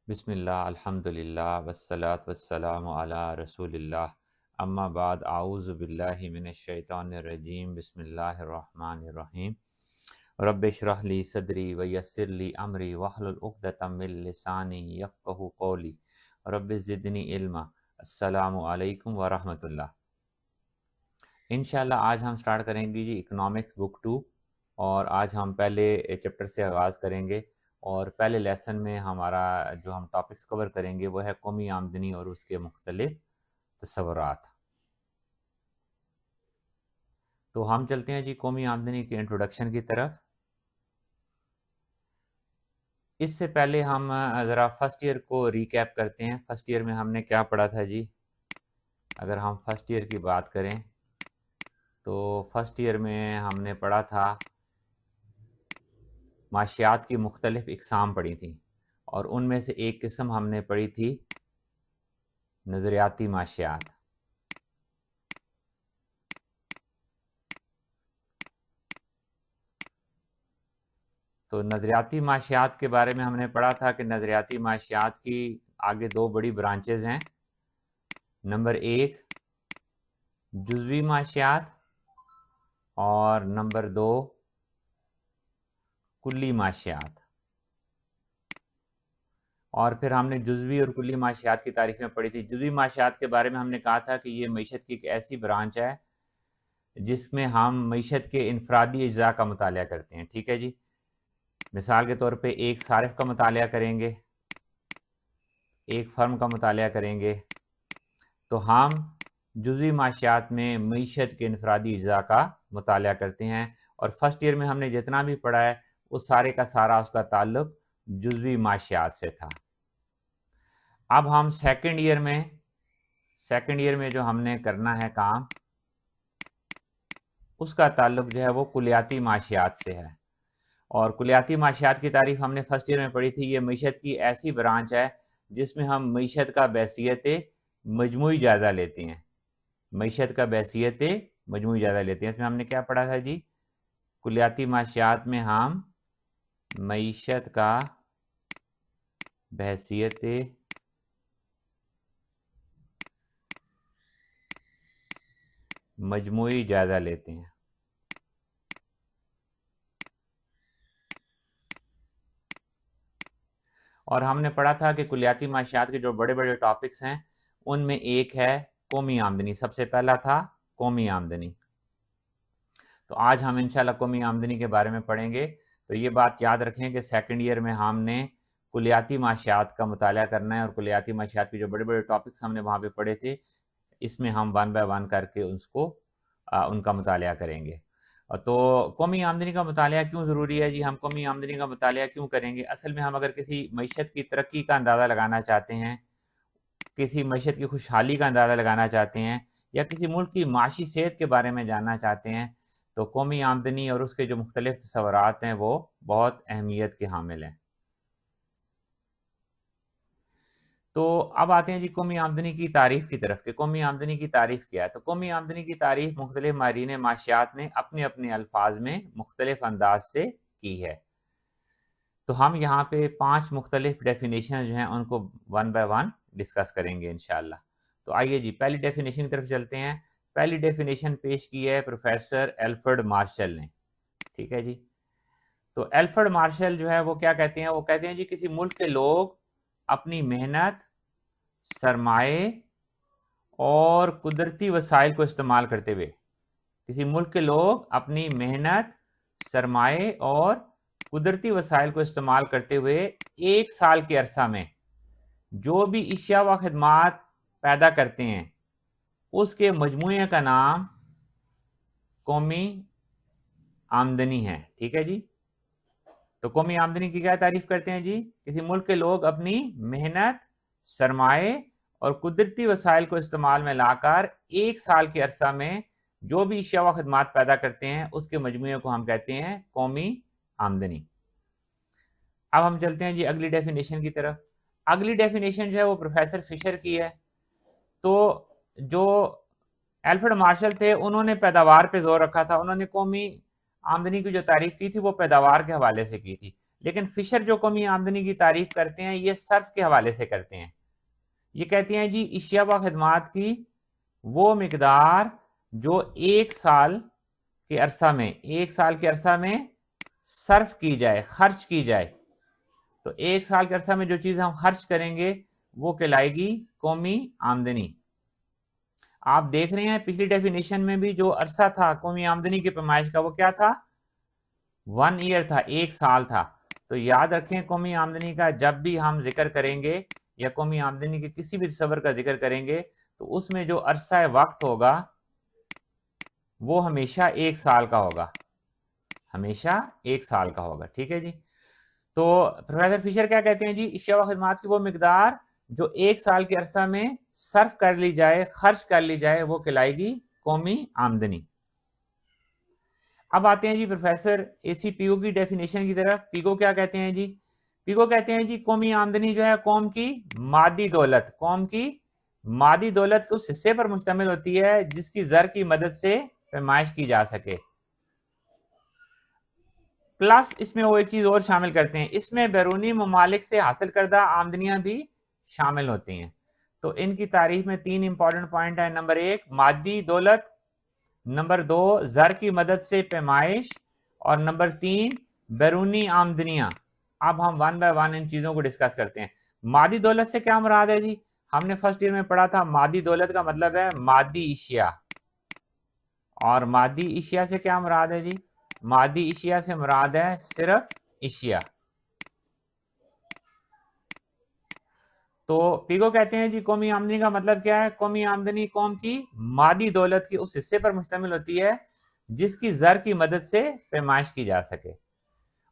बिस्मिल्लाह अल्हम्दुलिल्लाह वस्सलातु वस्सलामु अला रसूलिल्लाह अम्मा बाद आऊज़ु बिल्लाहि मिनश शैतानिर रजीम बिस्मिल्लाहिर रहमानिर रहीम रब्बि इश्रह ली सदरी व यस्सिर ली अमरी वहलुल उक़दतम मिन लिसानी यफ़क़हू क़ौली रब्बि ज़िदनी इल्मा। अस्सलामु अलैकुम व रहमतुल्लाह। इंशाअल्लाह आज हम स्टार्ट करेंगे जी इकोनॉमिक्स बुक 2 और आज हम पहले चैप्टर से आगाज़ करेंगे और पहले लेसन में हमारा जो हम टॉपिक्स कवर करेंगे वो है कौमी आमदनी और उसके मुख्तलिफ तस्वुरात। तो हम चलते हैं जी कौमी आमदनी के इंट्रोडक्शन की तरफ। इससे पहले हम ज़रा फर्स्ट ईयर को रिकैप करते हैं। फर्स्ट ईयर में हमने क्या पढ़ा था जी। अगर हम फर्स्ट ईयर की बात करें तो फर्स्ट ईयर में हमने पढ़ा था माशियात की मुख्तलिफ इकसाम पढ़ी थी और उनमें से एक किस्म हमने पढ़ी थी नज़रियाती माशियात। तो नज़रियाती माशियात के बारे में हमने पढ़ा था कि नज़रियाती माशियात की आगे दो बड़ी ब्रांचेज़ हैं। नंबर एक जुज़वी माशियात और नंबर दो कुल्ली माशियात। और फिर हमने जुज़वी और कुल्ली माशियात की तारीफ़ें पढ़ी थी। जुज़वी माशियात के बारे में हमने कहा था कि ये मईशत की एक ऐसी ब्रांच है जिसमें हम मईशत के इनफरादी अज्जा का मुतालिया करते हैं। ठीक है जी। मिसाल के तौर पे एक सारिफ का मुतालिया करेंगे, एक फ़र्म का मुतालिया करेंगे, तो हम जुज़वी माशियात में मईशत के इनफरादी अज्जा का मुतालिया करते हैं। और फर्स्ट ईयर में हमने जितना भी पढ़ा है वो सारे का सारा उसका ताल्लुक जुज़वी माशियात से था। अब हम सेकंड ईयर में जो हमने करना है काम उसका ताल्लुक जो है वो कुलियाती माशियात से है। और कुलियाती माशियात की तारीफ हमने फर्स्ट ईयर में पढ़ी थी। ये मईशत की ऐसी ब्रांच है जिसमें हम मईशत का बैसियत मजमूई जायज़ा लेते हैं। मईशत का बैसियत मजमूई जायज़ा लेते हैं। इसमें हमने क्या पढ़ा था जी। कुलियाती माशियात में हम मईशत का बैसियत मजमूई जायज़ा लेते हैं। और हमने पढ़ा था कि कुलियाती माशियात के जो बड़े बड़े टॉपिक्स हैं उनमें एक है कौमी आमदनी। सबसे पहला था कौमी आमदनी। तो आज हम इंशाल्लाह कौमी आमदनी के बारे में पढ़ेंगे। तो ये बात याद रखें कि सेकंड ईयर में हमने कुलियाती माशियात का मुताला करना है और कुलियाती माशियात के जो बड़े बड़े टॉपिक्स हमने वहाँ पे पढ़े थे इसमें हम वन बाय वन करके उनका मुताला करेंगे। तो कौमी आमदनी का मुताला क्यों ज़रूरी है जी। हम कौमी आमदनी का मुताला क्यों करेंगे। असल में हम अगर किसी मईशत की तरक्की का अंदाज़ा लगाना चाहते हैं, किसी मईशत की खुशहाली का अंदाज़ा लगाना चाहते हैं या किसी मुल्क की माशी सेहत के बारे में जानना चाहते हैं तो कौमी आमदनी और उसके जो मुख्तलिफ तस्वुरात हैं वो बहुत अहमियत के हामिल हैं। तो अब आते हैं जी कौमी आमदनी की तारीफ़ की तरफ कि कौमी आमदनी की तारीफ़ क्या है। तो कौमी आमदनी की तारीफ़ मुख्तलिफ माहिरीन माशियात ने अपने अपने अल्फाज में मुख्तलिफ अंदाज से की है। तो हम यहाँ पे 5 मुख्तलिफ डेफिनेशन जो हैं उनको वन बाय वन डिस्कस करेंगे इंशाअल्लाह। तो आइए जी पहली डेफिनेशन की तरफ चलते हैं। पहली डेफिनेशन पेश की है प्रोफेसर एल्फ्रेड मार्शल ने। ठीक है जी। तो एल्फ्रेड मार्शल जो है वो क्या कहते हैं, वो कहते हैं जी किसी मुल्क के लोग अपनी मेहनत, सरमाए और कुदरती वसाइल को इस्तेमाल करते हुए, किसी मुल्क के लोग अपनी मेहनत, सरमाए और कुदरती वसाइल को इस्तेमाल करते हुए एक साल के अरसा में जो भी इशिया व खदमात पैदा करते हैं उसके मजमूए का नाम कौमी आमदनी है। ठीक है जी। तो कौमी आमदनी की क्या तारीफ करते हैं जी। किसी मुल्क के लोग अपनी मेहनत, सरमाए और कुदरती वसाइल को इस्तेमाल में लाकर एक साल के अरसा में जो भी अशिया व खदमात पैदा करते हैं उसके मजमूए को हम कहते हैं कौमी आमदनी। अब हम चलते हैं जी अगली डेफिनेशन की तरफ। अगली डेफिनेशन जो है वो प्रोफेसर फिशर की है। तो जो एल्फ्रेड मार्शल थे उन्होंने पैदावार पे जोर रखा था। उन्होंने कौमी आमदनी की जो तारीफ की थी वो पैदावार के हवाले से की थी। लेकिन फिशर जो कौमी आमदनी की तारीफ करते हैं ये सर्फ के हवाले से करते हैं। ये कहते हैं जी अशिया व खदमात की वो मिकदार जो एक साल के अरसा में सर्फ की जाए, खर्च की जाए। तो एक साल के अरसा में जो चीज़ हम खर्च करेंगे वो कहलाएगी कौमी आमदनी। आप देख रहे हैं पिछली डेफिनेशन में भी जो अरसा था कौमी आमदनी की पैमाइश का वो क्या था, 1 ईयर था, 1 साल था। तो याद रखें कौमी आमदनी का जब भी हम जिक्र करेंगे या कौमी आमदनी के किसी भी तस्वर का जिक्र करेंगे तो उसमें जो अरसा वक्त होगा वो हमेशा 1 साल का होगा, हमेशा 1 साल का होगा। ठीक है जी। तो प्रोफेसर फिशर क्या कहते हैं जी, अशिया व खदमात की वो मिकदार जो 1 साल के अरसा में सर्फ कर ली जाए, खर्च कर ली जाए, वो कहलाएगी कौमी आमदनी। अब आते हैं जी प्रोफेसर एसी पीओ की डेफिनेशन की तरफ। पीओ क्या कहते हैं जी, पीओ कहते हैं जी कौमी आमदनी जो है कौम की मादी दौलत, कौम की मादी दौलत के उस हिस्से पर मुश्तमिल होती है जिसकी जर की मदद से पैमाइश की जा सके। प्लस इसमें वो एक चीज और शामिल करते हैं, इसमें बैरूनी ममालिक से हासिल करदा आमदनियां भी शामिल होती हैं। तो इनकी तारीफ में 3 इंपॉर्टेंट पॉइंट है। नंबर 1 मादी दौलत, नंबर 2 जर की मदद से पैमाइश, और नंबर 3 बैरूनी आमदनियां। अब हम 1 बाय 1 इन चीजों को डिस्कस करते हैं। मादी दौलत से क्या मुराद है जी, हमने फर्स्ट ईयर में पढ़ा था मादी दौलत का मतलब है मादी इशिया, और मादी इशिया से क्या मुराद है जी, मादी इशिया से मुराद है सिर्फ इशिया। तो पीगो कहते हैं जी कौमी आमदनी का मतलब क्या है, कौमी आमदनी कौम की मादी दौलत के उस हिस्से पर मुश्तमिल होती है जिसकी जर की मदद से पैमाइश की जा सके,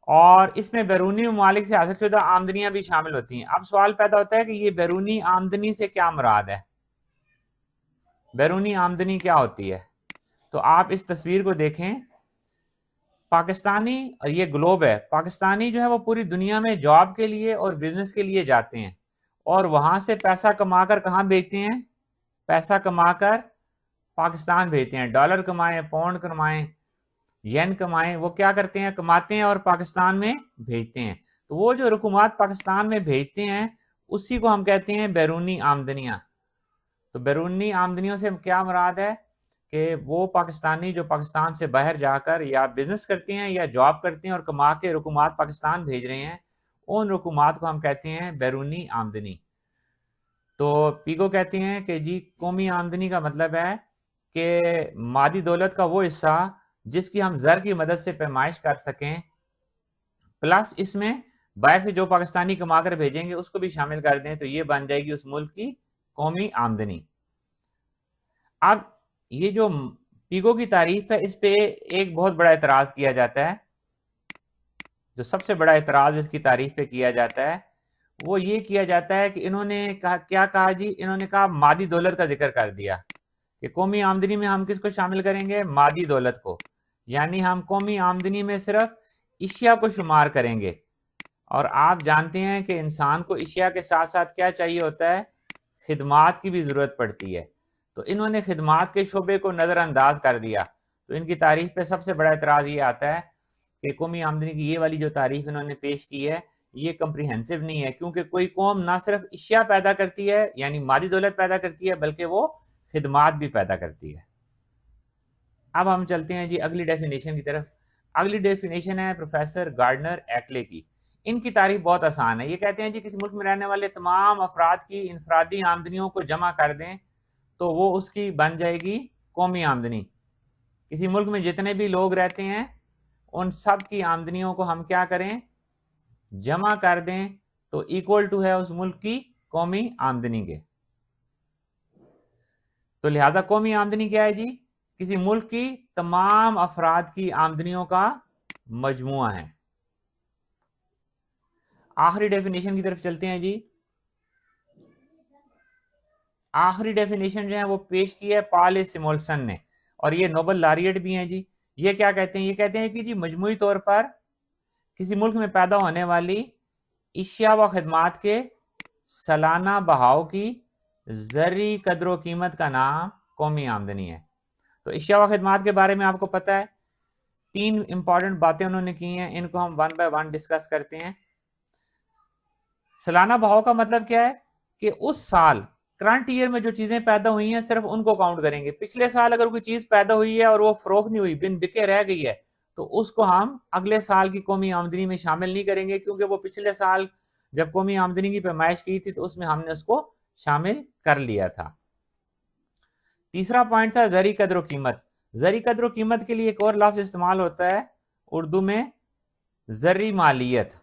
और इसमें बैरूनी ममालिक से हासिल शुदा आमदनियां भी शामिल होती हैं। अब सवाल पैदा होता है कि ये बैरूनी आमदनी से क्या मुराद है, बैरूनी आमदनी क्या होती है। तो आप इस तस्वीर को देखें, पाकिस्तानी, और ये ग्लोब है, पाकिस्तानी जो है वो पूरी दुनिया में जॉब के लिए और बिजनेस के लिए जाते हैं और वहां से पैसा कमाकर कहाँ भेजते हैं, पैसा कमाकर पाकिस्तान भेजते हैं। डॉलर कमाएं, पाउंड कमाएं, येन कमाएं, वो क्या करते हैं, कमाते हैं और पाकिस्तान में भेजते हैं। तो वो जो रकूमात पाकिस्तान में भेजते हैं उसी को हम कहते हैं बैरूनी आमदनियां। तो बैरूनी आमदनियों से क्या मुराद है कि वो पाकिस्तानी जो पाकिस्तान से बाहर जाकर या बिजनेस करते हैं या जॉब करते हैं और कमा के रकूमात पाकिस्तान भेज रहे हैं, उन रकूमात को हम कहते हैं बैरूनी आमदनी। तो पीगो कहते हैं कि जी कौमी आमदनी का मतलब है कि मादी दौलत का वो हिस्सा जिसकी हम जर की मदद से पैमाइश कर सकें, प्लस इसमें बाहर से जो पाकिस्तानी कमा कर भेजेंगे उसको भी शामिल कर दें, तो ये बन जाएगी उस मुल्क की कौमी आमदनी। अब ये जो पीगो की तारीफ है इस पे एक बहुत बड़ा एतराज किया जाता है, जो सबसे बड़ा एतराज इसकी तारीफ पे किया जाता है वो ये किया जाता है कि इन्होंने कहा, क्या कहा जी, इन्होंने कहा मादी दौलत का जिक्र कर दिया कि कौमी आमदनी में हम किसको शामिल करेंगे, मादी दौलत को, यानी हम कौमी आमदनी में सिर्फ इशिया को शुमार करेंगे। और आप जानते हैं कि इंसान को इशिया के साथ साथ क्या चाहिए होता है, खिदमात की भी ज़रूरत पड़ती है। तो इन्होंने खिदमात के शोबे को नज़रअंदाज कर दिया। तो इनकी तारीफ पे सबसे बड़ा एतराज़ ये आता है कि कौमी आमदनी की ये वाली जो तारीफ इन्होंने पेश की है ये कंप्रीहेंसिव नहीं है, क्योंकि कोई कौम ना सिर्फ इशिया पैदा करती है यानी मादी दौलत पैदा करती है, बल्कि वो खिदमात भी पैदा करती है। अब हम चलते हैं जी अगली डेफिनेशन की तरफ। अगली डेफिनेशन है प्रोफेसर गार्डनर एक्ले की। इनकी तारीफ बहुत आसान है। ये कहते हैं जी किसी मुल्क में रहने वाले तमाम अफराद की इनफरादी आमदनियों को जमा कर दें तो वो उसकी बन जाएगी कौमी आमदनी। किसी मुल्क में जितने भी लोग रहते हैं उन सब की आमदनियों को हम क्या करें, जमा कर दें, तो इक्वल टू है उस मुल्क की कौमी आमदनी के। तो लिहाजा कौमी आमदनी क्या है जी, किसी मुल्क की तमाम अफराद की आमदनियों का मजमुआ है। आखिरी डेफिनेशन की तरफ चलते हैं जी। आखिरी डेफिनेशन जो है वो पेश की है पॉल सिमोल्सन ने, और ये नोबल लॉरिएट भी हैं जी। ये क्या कहते हैं, ये कहते हैं कि जी मजमुई तौर पर किसी मुल्क में पैदा होने वाली इशिया व खदमात के सालाना बहाव की जरी कदर कीमत का नाम कौमी आमदनी है। तो इशिया व खदमात के बारे में आपको पता है 3 इंपॉर्टेंट बातें उन्होंने की हैं, इनको हम वन बाय वन डिस्कस करते हैं। सालाना भाव का मतलब क्या है कि उस साल करंट ईयर में जो चीजें पैदा हुई हैं सिर्फ उनको काउंट करेंगे। पिछले साल अगर कोई चीज पैदा हुई है और वो फरोख्त नहीं हुई, बिन बिके रह गई है, तो उसको हम अगले साल की कौमी आमदनी में शामिल नहीं करेंगे, क्योंकि वो पिछले साल जब कौमी आमदनी की पैमाइश की थी तो उसमें हमने उसको शामिल कर लिया था। तीसरा पॉइंट था जरी कदर कीमत। जरी कदर कीमत के लिए एक और लफ्ज इस्तेमाल होता है उर्दू में, जरी मालियत।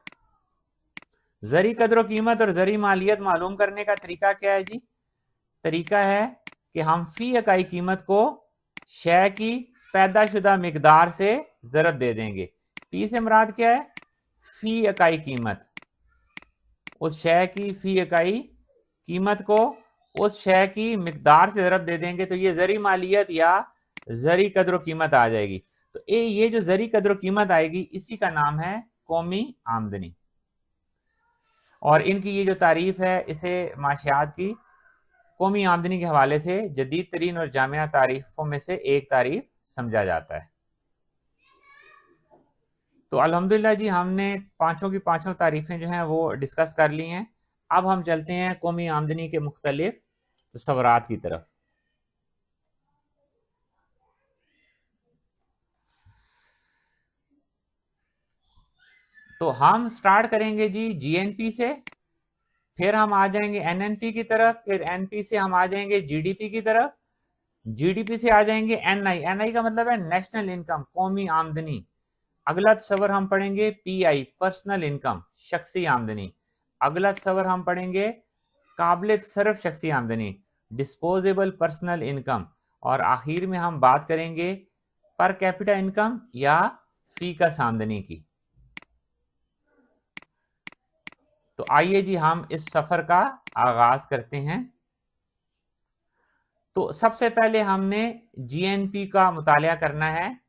जरी कदर कीमत और जरी मालियत मालूम करने का तरीका क्या है जी? तरीका है कि हम फी इकाई कीमत को शय की पैदाशुदा मिकदार से ज़रब दे देंगे। पी से मुराद क्या है? फी इकाई कीमत। उस शय की फी इकाई कीमत को उस शय की मिकदार से ज़रब दे देंगे तो ये जरी मालियत या जरी कदर कीमत आ जाएगी। तो ये जो जरी कदर कीमत आएगी इसी का नाम है कौमी आमदनी। और इनकी ये जो तारीफ है इसे माशियात की कौमी आमदनी के हवाले से जदीद तरीन और जामिया तारीफों में से एक तारीफ समझा जाता है। तो अल्हम्दुलिल्लाह जी, हमने पांचों की पांचों तारीफें जो हैं वो डिस्कस कर ली हैं। अब हम चलते हैं कौमी आमदनी के मुख्तलिफ तस्वरात की तरफ। तो हम स्टार्ट करेंगे जी जीएनपी से, फिर हम आ जाएंगे एनएनपी की तरफ, फिर एनपी से हम आ जाएंगे जीडीपी की तरफ, जीडीपी से आ जाएंगे एनआई। एनआई का मतलब है नेशनल इनकम, कौमी आमदनी। अगला तस्वर हम पढ़ेंगे पीआई, पर्सनल इनकम, शख्सी आमदनी। अगला तस्वर हम पढ़ेंगे काबिल तसर्रुफ शख्सी आमदनी, डिस्पोजेबल पर्सनल इनकम। और आखिर में हम बात करेंगे पर कैपिटा इनकम या फीकस आमदनी की। तो आइए जी हम इस सफर का आगाज करते हैं। तो सबसे पहले हमने जीएनपी का मुतालिया करना है।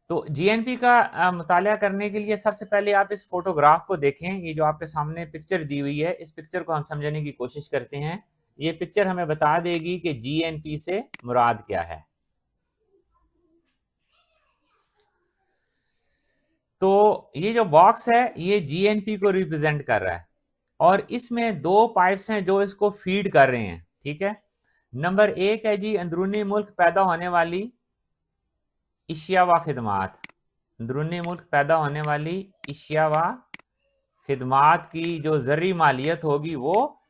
तो जीएनपी का मुतालिया करने के लिए सबसे पहले आप इस फोटोग्राफ को देखें। ये जो आपके सामने पिक्चर दी हुई है, इस पिक्चर को हम समझने की कोशिश करते हैं। ये पिक्चर हमें बता देगी कि जीएनपी से मुराद क्या है। तो ये जो बॉक्स है ये जीएनपी को रिप्रेजेंट कर रहा है और इसमें 2 पाइप्स हैं जो इसको फीड कर रहे हैं। ठीक है, नंबर 1 है जी अंदरूनी मुल्क पैदा होने वाली इशिया व खिदमात। अंदरूनी मुल्क पैदा होने वाली इशिया व खिदमात की जो जरी मालियत होगी वो।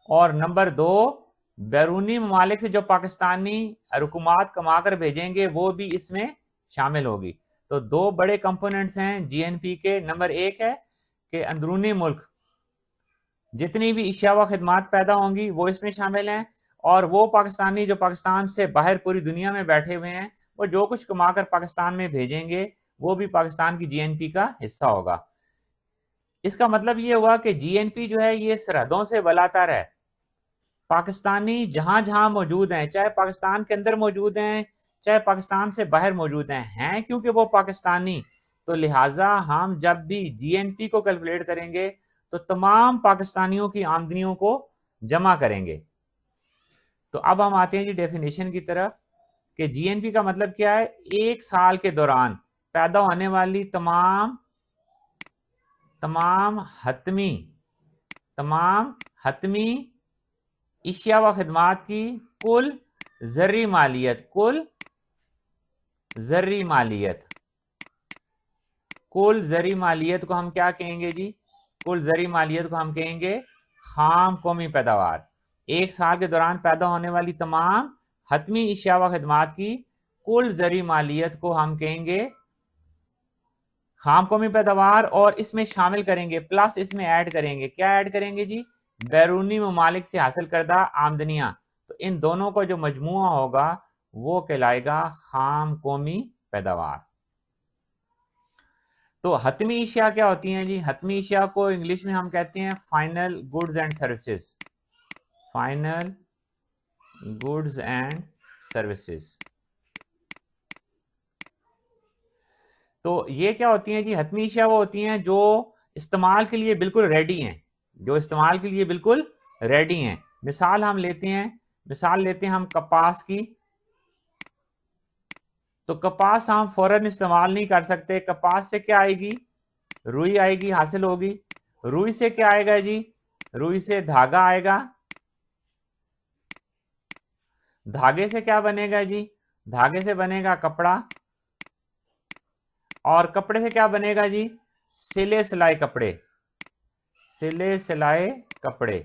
और नंबर 2 बैरूनी ममालिक से जो पाकिस्तानी हुकूमत कमा कर भेजेंगे वो भी इसमें शामिल होगी। तो 2 बड़े कंपोनेंट्स हैं जीएनपी के। नंबर 1 है कि अंदरूनी मुल्क जितनी भी इशिया व खिदमात पैदा होंगी वो इसमें शामिल हैं, और वो पाकिस्तानी जो पाकिस्तान से बाहर पूरी दुनिया में बैठे हुए हैं वो जो कुछ कमाकर पाकिस्तान में भेजेंगे वो भी पाकिस्तान की जीएनपी का हिस्सा होगा। इसका मतलब ये हुआ कि जीएनपी जो है ये सरहदों से बलातर है। पाकिस्तानी जहां जहां मौजूद हैं, चाहे पाकिस्तान के अंदर मौजूद हैं चाहे पाकिस्तान से बाहर मौजूद हैं क्योंकि वो पाकिस्तानी, तो लिहाजा हम जब भी जीएनपी को कैलकुलेट करेंगे तो तमाम पाकिस्तानियों की आमदनियों को जमा करेंगे। तो अब हम आते हैं जी डेफिनेशन की तरफ कि जीएनपी का मतलब क्या है। एक साल के दौरान पैदा होने वाली तमाम हतमी इशिया व खिदमात की कुल जर्री मालियत को हम क्या कहेंगे जी? कुल जर्री मालियत को हम कहेंगे खाम कौमी पैदावार। एक साल के दौरान पैदा होने वाली तमाम हतमी इशिया व खिदमात की कुल जर्री मालियत को हम कहेंगे खाम कौमी पैदावार, और इसमें शामिल करेंगे प्लस इसमें ऐड करेंगे, क्या ऐड करेंगे जी? बैरूनी ममालिक से हासिल करदा आमदनियां। तो इन दोनों का जो मजमुआ होगा वो कहलाएगा खाम कौमी पैदावार। तो हतमी इशिया क्या होती हैं जी? हतमी इशिया को इंग्लिश में हम कहते हैं final goods and services. Final goods and services. तो ये क्या होती हैं जी? हतमी इशिया वो होती हैं जो इस्तेमाल के लिए बिल्कुल रेडी हैं, मिसाल लेते हैं हम कपास की। तो कपास हम फौरन इस्तेमाल नहीं कर सकते। कपास से क्या आएगी? रुई आएगी, हासिल होगी। रुई से क्या आएगा जी? रुई से धागा आएगा। धागे से क्या बनेगा जी? धागे से बनेगा कपड़ा। और कपड़े से क्या बनेगा जी? सिले सिलाए कपड़े। सिले सिलाए कपड़े।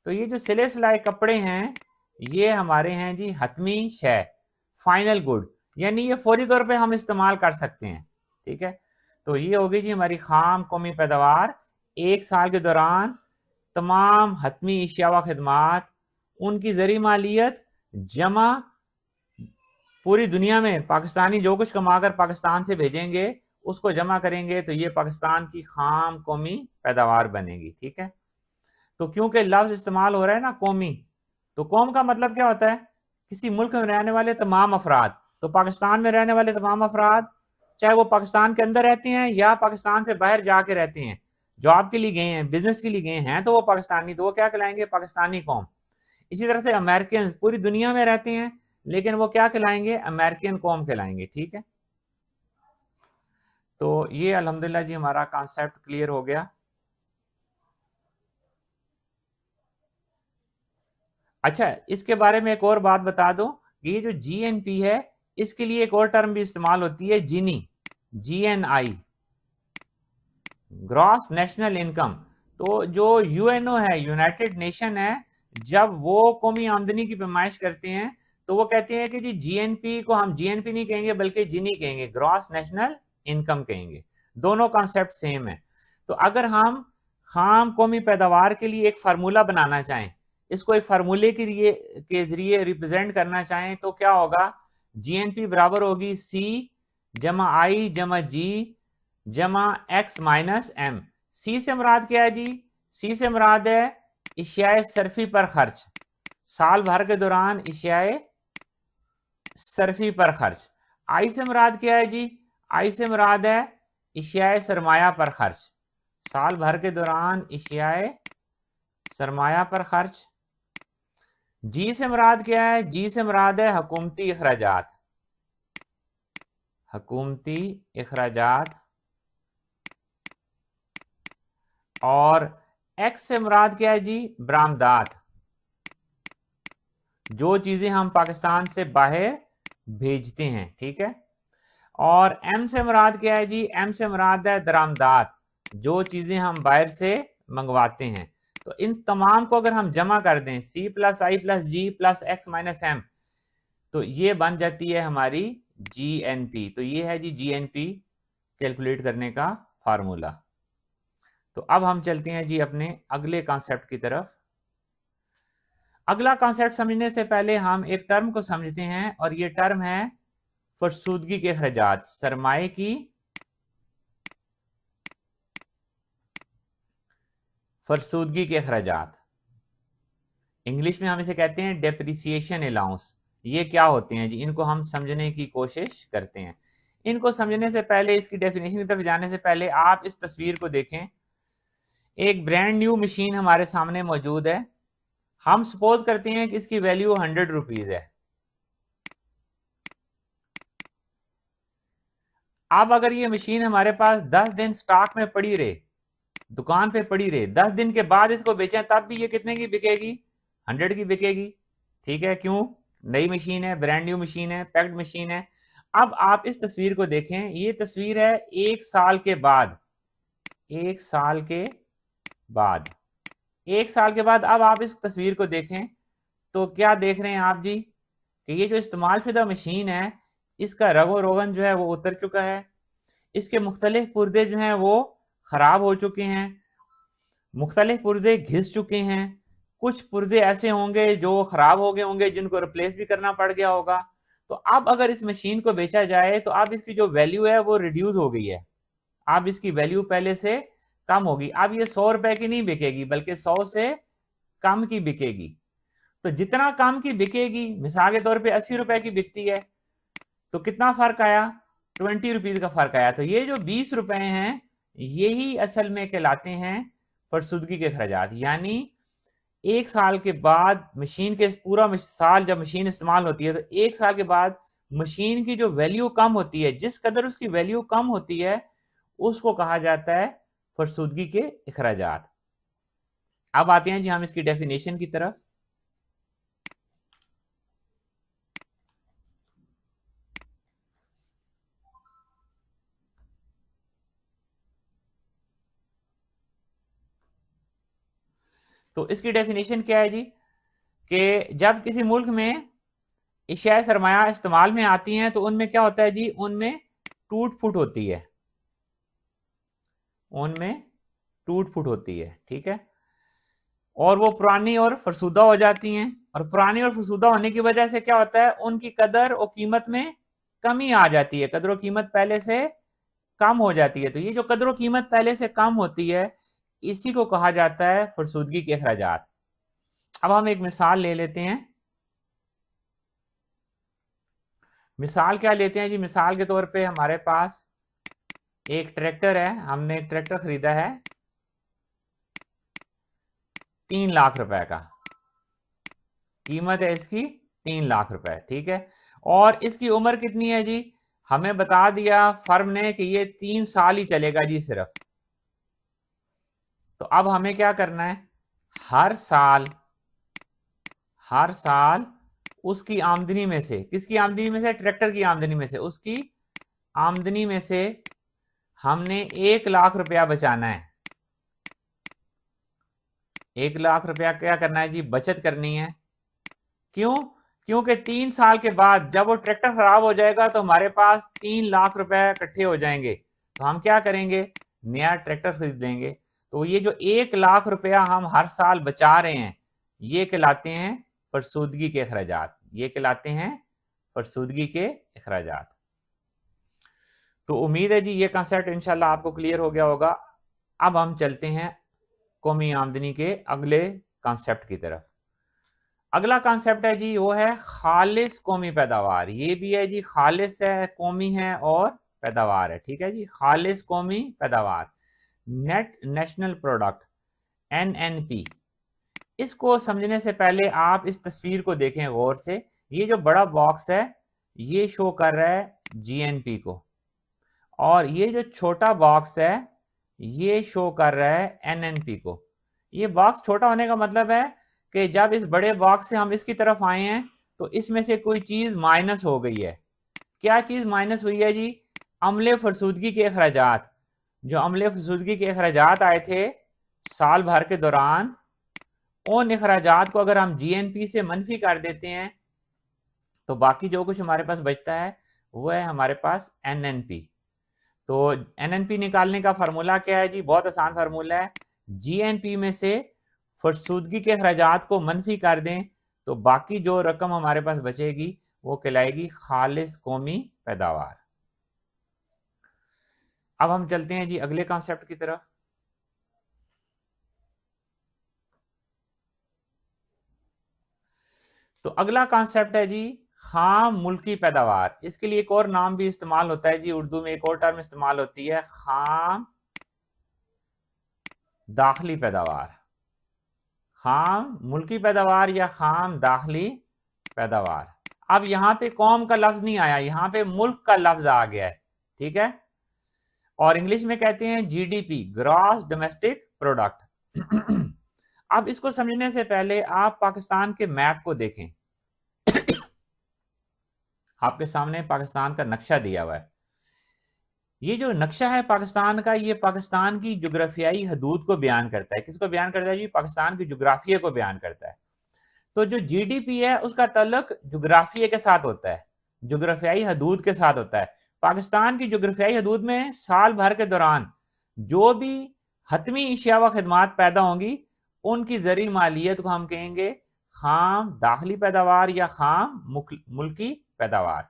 तो ये जो सिले सिलाए कपड़े हैं, ये हमारे हैं जी हतमी शय, फाइनल गुड, यानी ये फौरी तौर पे हम इस्तेमाल कर सकते हैं। ठीक है, तो ये होगी जी हमारी खाम कौमी पैदावार। एक साल के दौरान तमाम हतमी अशिया व खिदमात, उनकी ज़री मालियत जमा पूरी दुनिया में पाकिस्तानी जो कुछ कमाकर पाकिस्तान से भेजेंगे उसको जमा करेंगे, तो ये पाकिस्तान की खाम कौमी पैदावार बनेगी। ठीक है, तो क्योंकि लफ्ज इस्तेमाल हो रहा है ना कौमी, तो कौम का मतलब क्या होता है? किसी मुल्क में रहने वाले तमाम अफराद। तो पाकिस्तान में रहने वाले तमाम अफराद, चाहे वो पाकिस्तान के अंदर रहते हैं या पाकिस्तान से बाहर जाके रहते हैं, जॉब के लिए गए हैं, बिजनेस के लिए गए हैं, तो वो पाकिस्तानी, तो वो क्या कहलाएंगे? पाकिस्तानी कौम। इसी तरह से अमेरिकन पूरी दुनिया में रहते हैं, लेकिन वो क्या कहलाएंगे? अमेरिकन कौम कहलाएंगे। ठीक है, तो ये अल्हम्दुलिल्लाह जी हमारा कॉन्सेप्ट क्लियर हो गया। अच्छा, इसके बारे में एक और बात बता दो, ये जो जीएनपी है, इसके लिए एक और टर्म भी इस्तेमाल होती है, जीनी, जीएनआई, ग्रॉस नेशनल इनकम। तो जो यूएनओ है, यूनाइटेड नेशन है, जब वो कौमी आमदनी की पैमाइश करते हैं तो वो कहते हैं कि जी जीएनपी को हम जीएनपी नहीं कहेंगे बल्कि जीनी कहेंगे, ग्रॉस नेशनल इनकम कहेंगे। दोनों कॉन्सेप्ट सेम है। तो अगर हम खाम कौमी पैदावार के लिए एक फार्मूला बनाना चाहें, इसको एक फार्मूले के जरिए रिप्रेजेंट करना चाहें, तो क्या होगा? जीएनपी बराबर होगी सी जमा आई जमा जी जमा एक्स माइनस एम। सी से मुराद क्या है जी? सी से मुराद है इशियाए सरफी पर खर्च, साल भर के दौरान इशियाए सरफी पर खर्च। आई से मुराद क्या है जी? आई से मुराद है इशियाए सरमाया पर खर्च, साल भर के दौरान इशियाए सरमाया पर खर्च। जी से मुराद क्या है? जी से मुराद है हुकूमती अखराजात, हुकूमती अखराजात। और एक्स से मुराद क्या है जी? बरामदात, जो चीजें हम पाकिस्तान से बाहर भेजते हैं। ठीक है, और एम से मुराद क्या है जी? एम से मुराद है दरामदात, जो चीजें हम बाहर से मंगवाते हैं। तो इन तमाम को अगर हम जमा कर दें, सी प्लस आई प्लस जी प्लस एक्स माइनस एम, तो ये बन जाती है हमारी जीएनपी। तो ये है जी जीएनपी कैलकुलेट करने का फार्मूला। तो अब हम चलते हैं जी अपने अगले कॉन्सेप्ट की तरफ। अगला कॉन्सेप्ट समझने से पहले हम एक टर्म को समझते हैं, और ये टर्म है फरसूदगी के अखराजात, सरमाए की फरसूदगी के अखराजात। इंग्लिश में हम इसे कहते हैं डेप्रिसिएशन अलाउंस। ये क्या होते हैं जी? इनको हम समझने की कोशिश करते हैं। इनको समझने से पहले, इसकी डेफिनेशन की तरफ जाने से पहले, आप इस तस्वीर को देखें। एक ब्रांड न्यू मशीन हमारे सामने मौजूद है। हम सपोज करते हैं कि इसकी वैल्यू 100 रुपीज है। अब अगर ये मशीन हमारे पास 10 दिन स्टॉक में पड़ी रहे, दुकान पे पड़ी रहे, 10 दिन के बाद इसको बेचें, तब भी ये कितने की बिकेगी? 100 की बिकेगी। ठीक है, क्यों? नई मशीन है, ब्रांड न्यू मशीन है, पैक्ड मशीन है। अब आप इस तस्वीर को देखें, ये तस्वीर है एक साल के बाद। एक साल के बाद, एक साल के बाद अब आप इस तस्वीर को देखें, तो क्या देख रहे हैं आप जी? कि ये जो इस्तेमाल शुदा मशीन है, इसका रगो रोगन जो है वो उतर चुका है। इसके मुख्तलिफ पुर्जे जो हैं वो खराब हो चुके हैं, मुख्तलिफ पुर्जे घिस चुके हैं। कुछ पुर्जे ऐसे होंगे जो खराब हो गए होंगे, जिनको रिप्लेस भी करना पड़ गया होगा। तो अब अगर इस मशीन को बेचा जाए, तो अब इसकी जो वैल्यू है वो रिड्यूस हो गई है। अब इसकी वैल्यू पहले से कम होगी। अब ये 100 रुपए की नहीं बिकेगी, बल्कि 100 से कम की बिकेगी। तो जितना कम की बिकेगी, मिसाल के तौर पे 80 रुपए की बिकती है, तो कितना फर्क आया? 20 रुपीज का फर्क आया। तो ये जो 20 रुपए हैं, यही असल में कहलाते हैं फरसुदगी के अखराजात। यानी एक साल के बाद मशीन के पूरा साल जब मशीन इस्तेमाल होती है, तो एक साल के बाद मशीन की जो वैल्यू कम होती है, जिस कदर उसकी वैल्यू कम होती है, उसको कहा जाता है फरसूदगी के इखराजात। अब आते हैं जी हम इसकी डेफिनेशन की तरफ। तो इसकी डेफिनेशन क्या है जी, कि जब किसी मुल्क में इशाए सरमाया इस्तेमाल में आती हैं तो उनमें क्या होता है जी, उनमें टूट फूट होती है, उनमें टूट फूट होती है, ठीक है, और वो पुरानी और फरसूदा हो जाती हैं। और पुरानी और फरसूदा होने की वजह से क्या होता है, उनकी कदर और कीमत में कमी आ जाती है, कदर और कीमत पहले से कम हो जाती है। तो ये जो कदर और कीमत पहले से कम होती है, इसी को कहा जाता है फरसूदगी के अखराजात। अब हम एक मिसाल ले लेते हैं। मिसाल क्या लेते हैं जी, मिसाल के तौर पे हमारे पास एक ट्रैक्टर है, हमने एक ट्रैक्टर खरीदा है 3 लाख रुपए का, कीमत है इसकी 3 लाख रुपए, ठीक है। और इसकी उम्र कितनी है जी, हमें बता दिया फर्म ने कि ये 3 साल ही चलेगा जी सिर्फ। तो अब हमें क्या करना है, हर साल, हर साल उसकी आमदनी में से, किसकी आमदनी में से, ट्रैक्टर की आमदनी में से, उसकी आमदनी में से हमने 1 लाख रुपया बचाना है। 1 लाख रुपया क्या करना है जी, बचत करनी है। क्यों? क्योंकि 3 साल के बाद जब वो ट्रैक्टर खराब हो जाएगा तो हमारे पास 3 लाख रुपए इकट्ठे हो जाएंगे। तो हम क्या करेंगे, नया ट्रैक्टर खरीद लेंगे। तो ये जो 1 लाख रुपया हम हर साल बचा रहे हैं, ये कहलाते हैं फरसूदगी के अखराजात, ये कहलाते हैं फरसूदगी के अखराजात। तो उम्मीद है जी ये कंसेप्ट इंशाल्लाह आपको क्लियर हो गया होगा। अब हम चलते हैं कौमी आमदनी के अगले कॉन्सेप्ट की तरफ। अगला कॉन्सेप्ट है जी, वो है खालिस कौमी पैदावार। ये भी है जी, खालिस है, कौमी है और पैदावार है, ठीक है जी, खालिस कौमी पैदावार, नेट नेशनल प्रोडक्ट, एनएनपी। इसको समझने से पहले आप इस तस्वीर को देखें गौर से। ये जो बड़ा बॉक्स है ये शो कर रहा है जीएनपी को, और ये जो छोटा बॉक्स है ये शो कर रहा है एनएनपी को। ये बॉक्स छोटा होने का मतलब है कि जब इस बड़े बॉक्स से हम इसकी तरफ आए हैं तो इसमें से कोई चीज माइनस हो गई है। क्या चीज माइनस हुई है जी, अमले फरसूदगी के अखराजात। जो अमले फरसूदगी के अखराजात आए थे साल भर के दौरान, उन अखराजात को अगर हम जीएनपी से मनफी कर देते हैं तो बाकी जो कुछ हमारे पास बचता है वो है हमारे पास एनएनपी। तो एनएनपी निकालने का फार्मूला क्या है जी, बहुत आसान फार्मूला है, जीएनपी में से फरसूदगी के अखराजात को मनफी कर दें तो बाकी जो रकम हमारे पास बचेगी वो कहलाएगी खालिस कौमी पैदावार। अब हम चलते हैं जी अगले कॉन्सेप्ट की तरफ। तो अगला कॉन्सेप्ट है जी खाम मुल्की पैदावार। इसके लिए एक और नाम भी इस्तेमाल होता है जी, उर्दू में एक और टर्म इस्तेमाल होती है, खाम दाखिली पैदावार। खाम मुल्की पैदावार या खाम दाखिली पैदावार। अब यहां पे कौम का लफ्ज नहीं आया, यहां पे मुल्क का लफ्ज आ गया है, ठीक है, और इंग्लिश में कहते हैं जीडीपी, ग्रॉस डोमेस्टिक प्रोडक्ट। अब इसको समझने से पहले आप पाकिस्तान के मैप को देखें। आपके सामने पाकिस्तान का नक्शा दिया हुआ है। ये जो नक्शा है पाकिस्तान का, ये पाकिस्तान की जोग्राफियाई हदूद को बयान करता है। किसको बयान करता है जी, पाकिस्तान की जोग्राफिया को बयान करता है। तो जो जीडीपी है उसका ताल्लुक जोग्राफिया के साथ होता है, जोग्राफियाई हदूद के साथ होता है। पाकिस्तान की जोग्राफियाई हदूद में साल भर के दौरान जो भी हतमी अशिया व खदमात पैदा होंगी उनकी ज़री मालियत को हम कहेंगे खाम दाखिली पैदावार या खाम मुल्की पैदावार,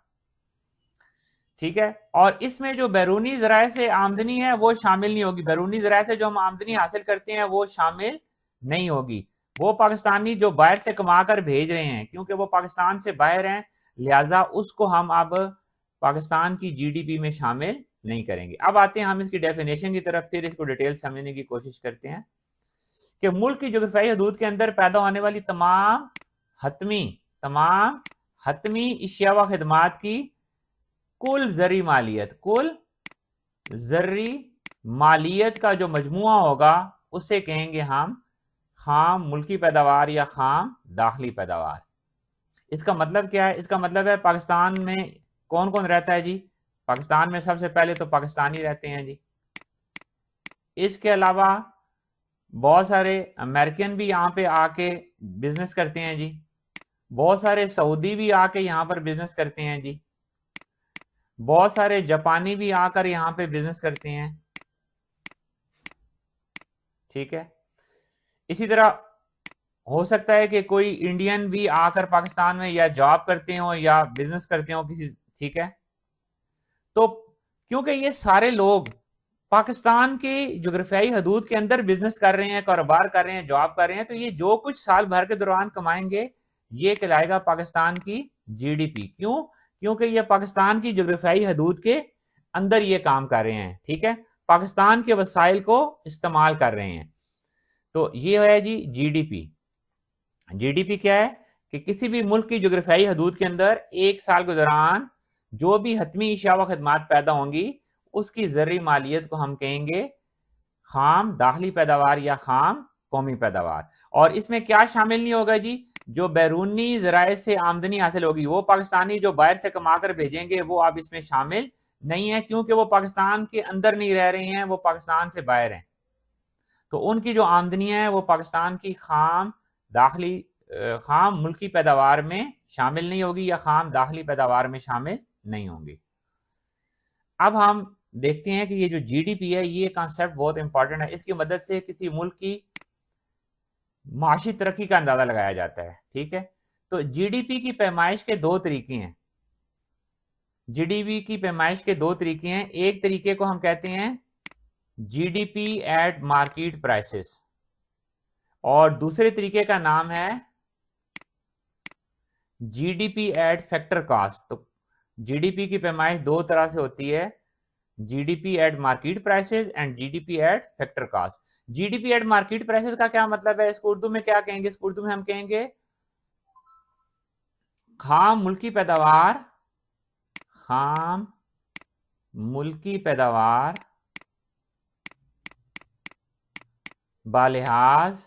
ठीक है। और इसमें जो बैरूनी ज़राए से आमदनी है वो शामिल नहीं होगी, बैरूनी ज़राए से जो हम आमदनी हासिल करते हैं वो शामिल नहीं होगी। वो पाकिस्तानी जो बाहर से कमा कर भेज रहे हैं, क्योंकि वो पाकिस्तान से बाहर हैं, लिहाजा उसको हम अब पाकिस्तान की जीडीपी में शामिल नहीं करेंगे। अब आते हैं हम इसकी डेफिनेशन की तरफ, फिर इसको डिटेल समझने की कोशिश करते हैं कि मुल्क की जोग्राफियाई हदूद के अंदर पैदा होने वाली तमाम हतमी अशिया व खिदमात की कुल ज़र्री मालियत, कुल ज़र्री मालियत का जो मजमुआ होगा उसे कहेंगे हम खाम मुल्की पैदावार या खाम दाखिली पैदावार। इसका मतलब क्या है? इसका मतलब है पाकिस्तान में कौन कौन रहता है जी? पाकिस्तान में सबसे पहले तो पाकिस्तानी रहते हैं जी। इसके अलावा बहुत सारे अमेरिकन भी यहाँ पे आके बिजनेस करते हैं जी। बहुत सारे सऊदी भी आके यहाँ पर बिजनेस करते हैं जी। बहुत सारे जापानी भी आकर यहाँ पे बिजनेस करते हैं। ठीक है। इसी तरह हो सकता है कि कोई इंडियन भी आकर पाकिस्तान में या जॉब करते हो या बिजनेस करते हो किसी। ठीक है। तो क्योंकि ये सारे लोग पाकिस्तान के जोग्राफियाई हदूद के अंदर बिजनेस कर रहे हैं, कारोबार कर रहे हैं, जॉब कर रहे हैं, तो ये जो कुछ साल भर के दौरान कमाएंगे ये कहलाएगा पाकिस्तान की जीडीपी। क्यों? क्योंकि ये पाकिस्तान की जोग्राफियाई हदूद के अंदर ये काम कर रहे हैं। ठीक है। पाकिस्तान के वसाइल को इस्तेमाल कर रहे हैं। तो ये है जी जीडीपी। जीडीपी क्या है कि किसी भी मुल्क की जोग्राफियाई हदूद के अंदर एक साल के दौरान जो भी हतमी अशिया व खदमात पैदा होंगी उसकी ज़र्री मालियत को हम कहेंगे खाम दाखिली पैदावार या खाम कौमी पैदावार। और इसमें क्या शामिल नहीं होगा जी? जो बैरूनी ज़राए से आमदनी हासिल होगी, वो पाकिस्तानी जो बाहर से कमा कर भेजेंगे वो अब इसमें शामिल नहीं है, क्योंकि वो पाकिस्तान के अंदर नहीं रह रहे हैं, वो पाकिस्तान से बाहर हैं। तो उनकी जो आमदनी है वो पाकिस्तान की खाम दाखिली खाम मुल्की पैदावार में शामिल नहीं होगी या खाम दाखिली पैदावार में शामिल नहीं होंगी। अब हम देखते हैं कि ये जो जीडीपी है ये कॉन्सेप्ट बहुत इंपॉर्टेंट है। इसकी मदद से किसी मुल्क की माशी तरक्की का अंदाजा लगाया जाता है। ठीक है। तो जीडीपी की पैमाइश के दो तरीके हैं। जीडीपी की पैमाइश के दो तरीके हैं। एक तरीके को हम कहते हैं जीडीपी एट मार्केट प्राइसेस और दूसरे तरीके का नाम है जीडीपी एट फैक्टर कॉस्ट। तो जीडीपी की पैमाइश दो तरह से होती है, GDP at market prices and GDP at factor cost. GDP at market prices का क्या मतलब है? इसको उर्दू में क्या कहेंगे? इसको उर्दू में हम कहेंगे खाम मुल्की पैदावार, खाम मुल्की पैदावार बालिहाज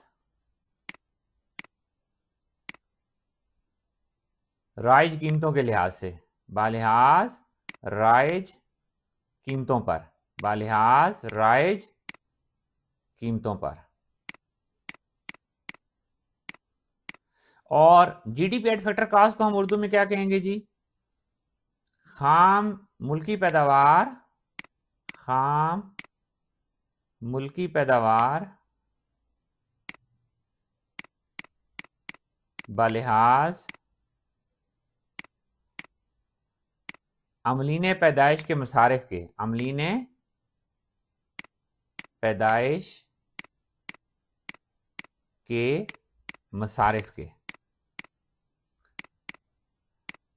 राइज कीमतों के लिहाज से, बालिहाज राइज कीमतों पर, बालिहाज राइज कीमतों पर। और जीडीपी एट फैक्टर कॉस्ट को हम उर्दू में क्या कहेंगे जी? खाम मुल्की पैदावार, खाम मुल्की पैदावार बालिहाज अमलीन पैदाइश के मसारिफ के, अमलीन पैदाइश के मसारिफ के।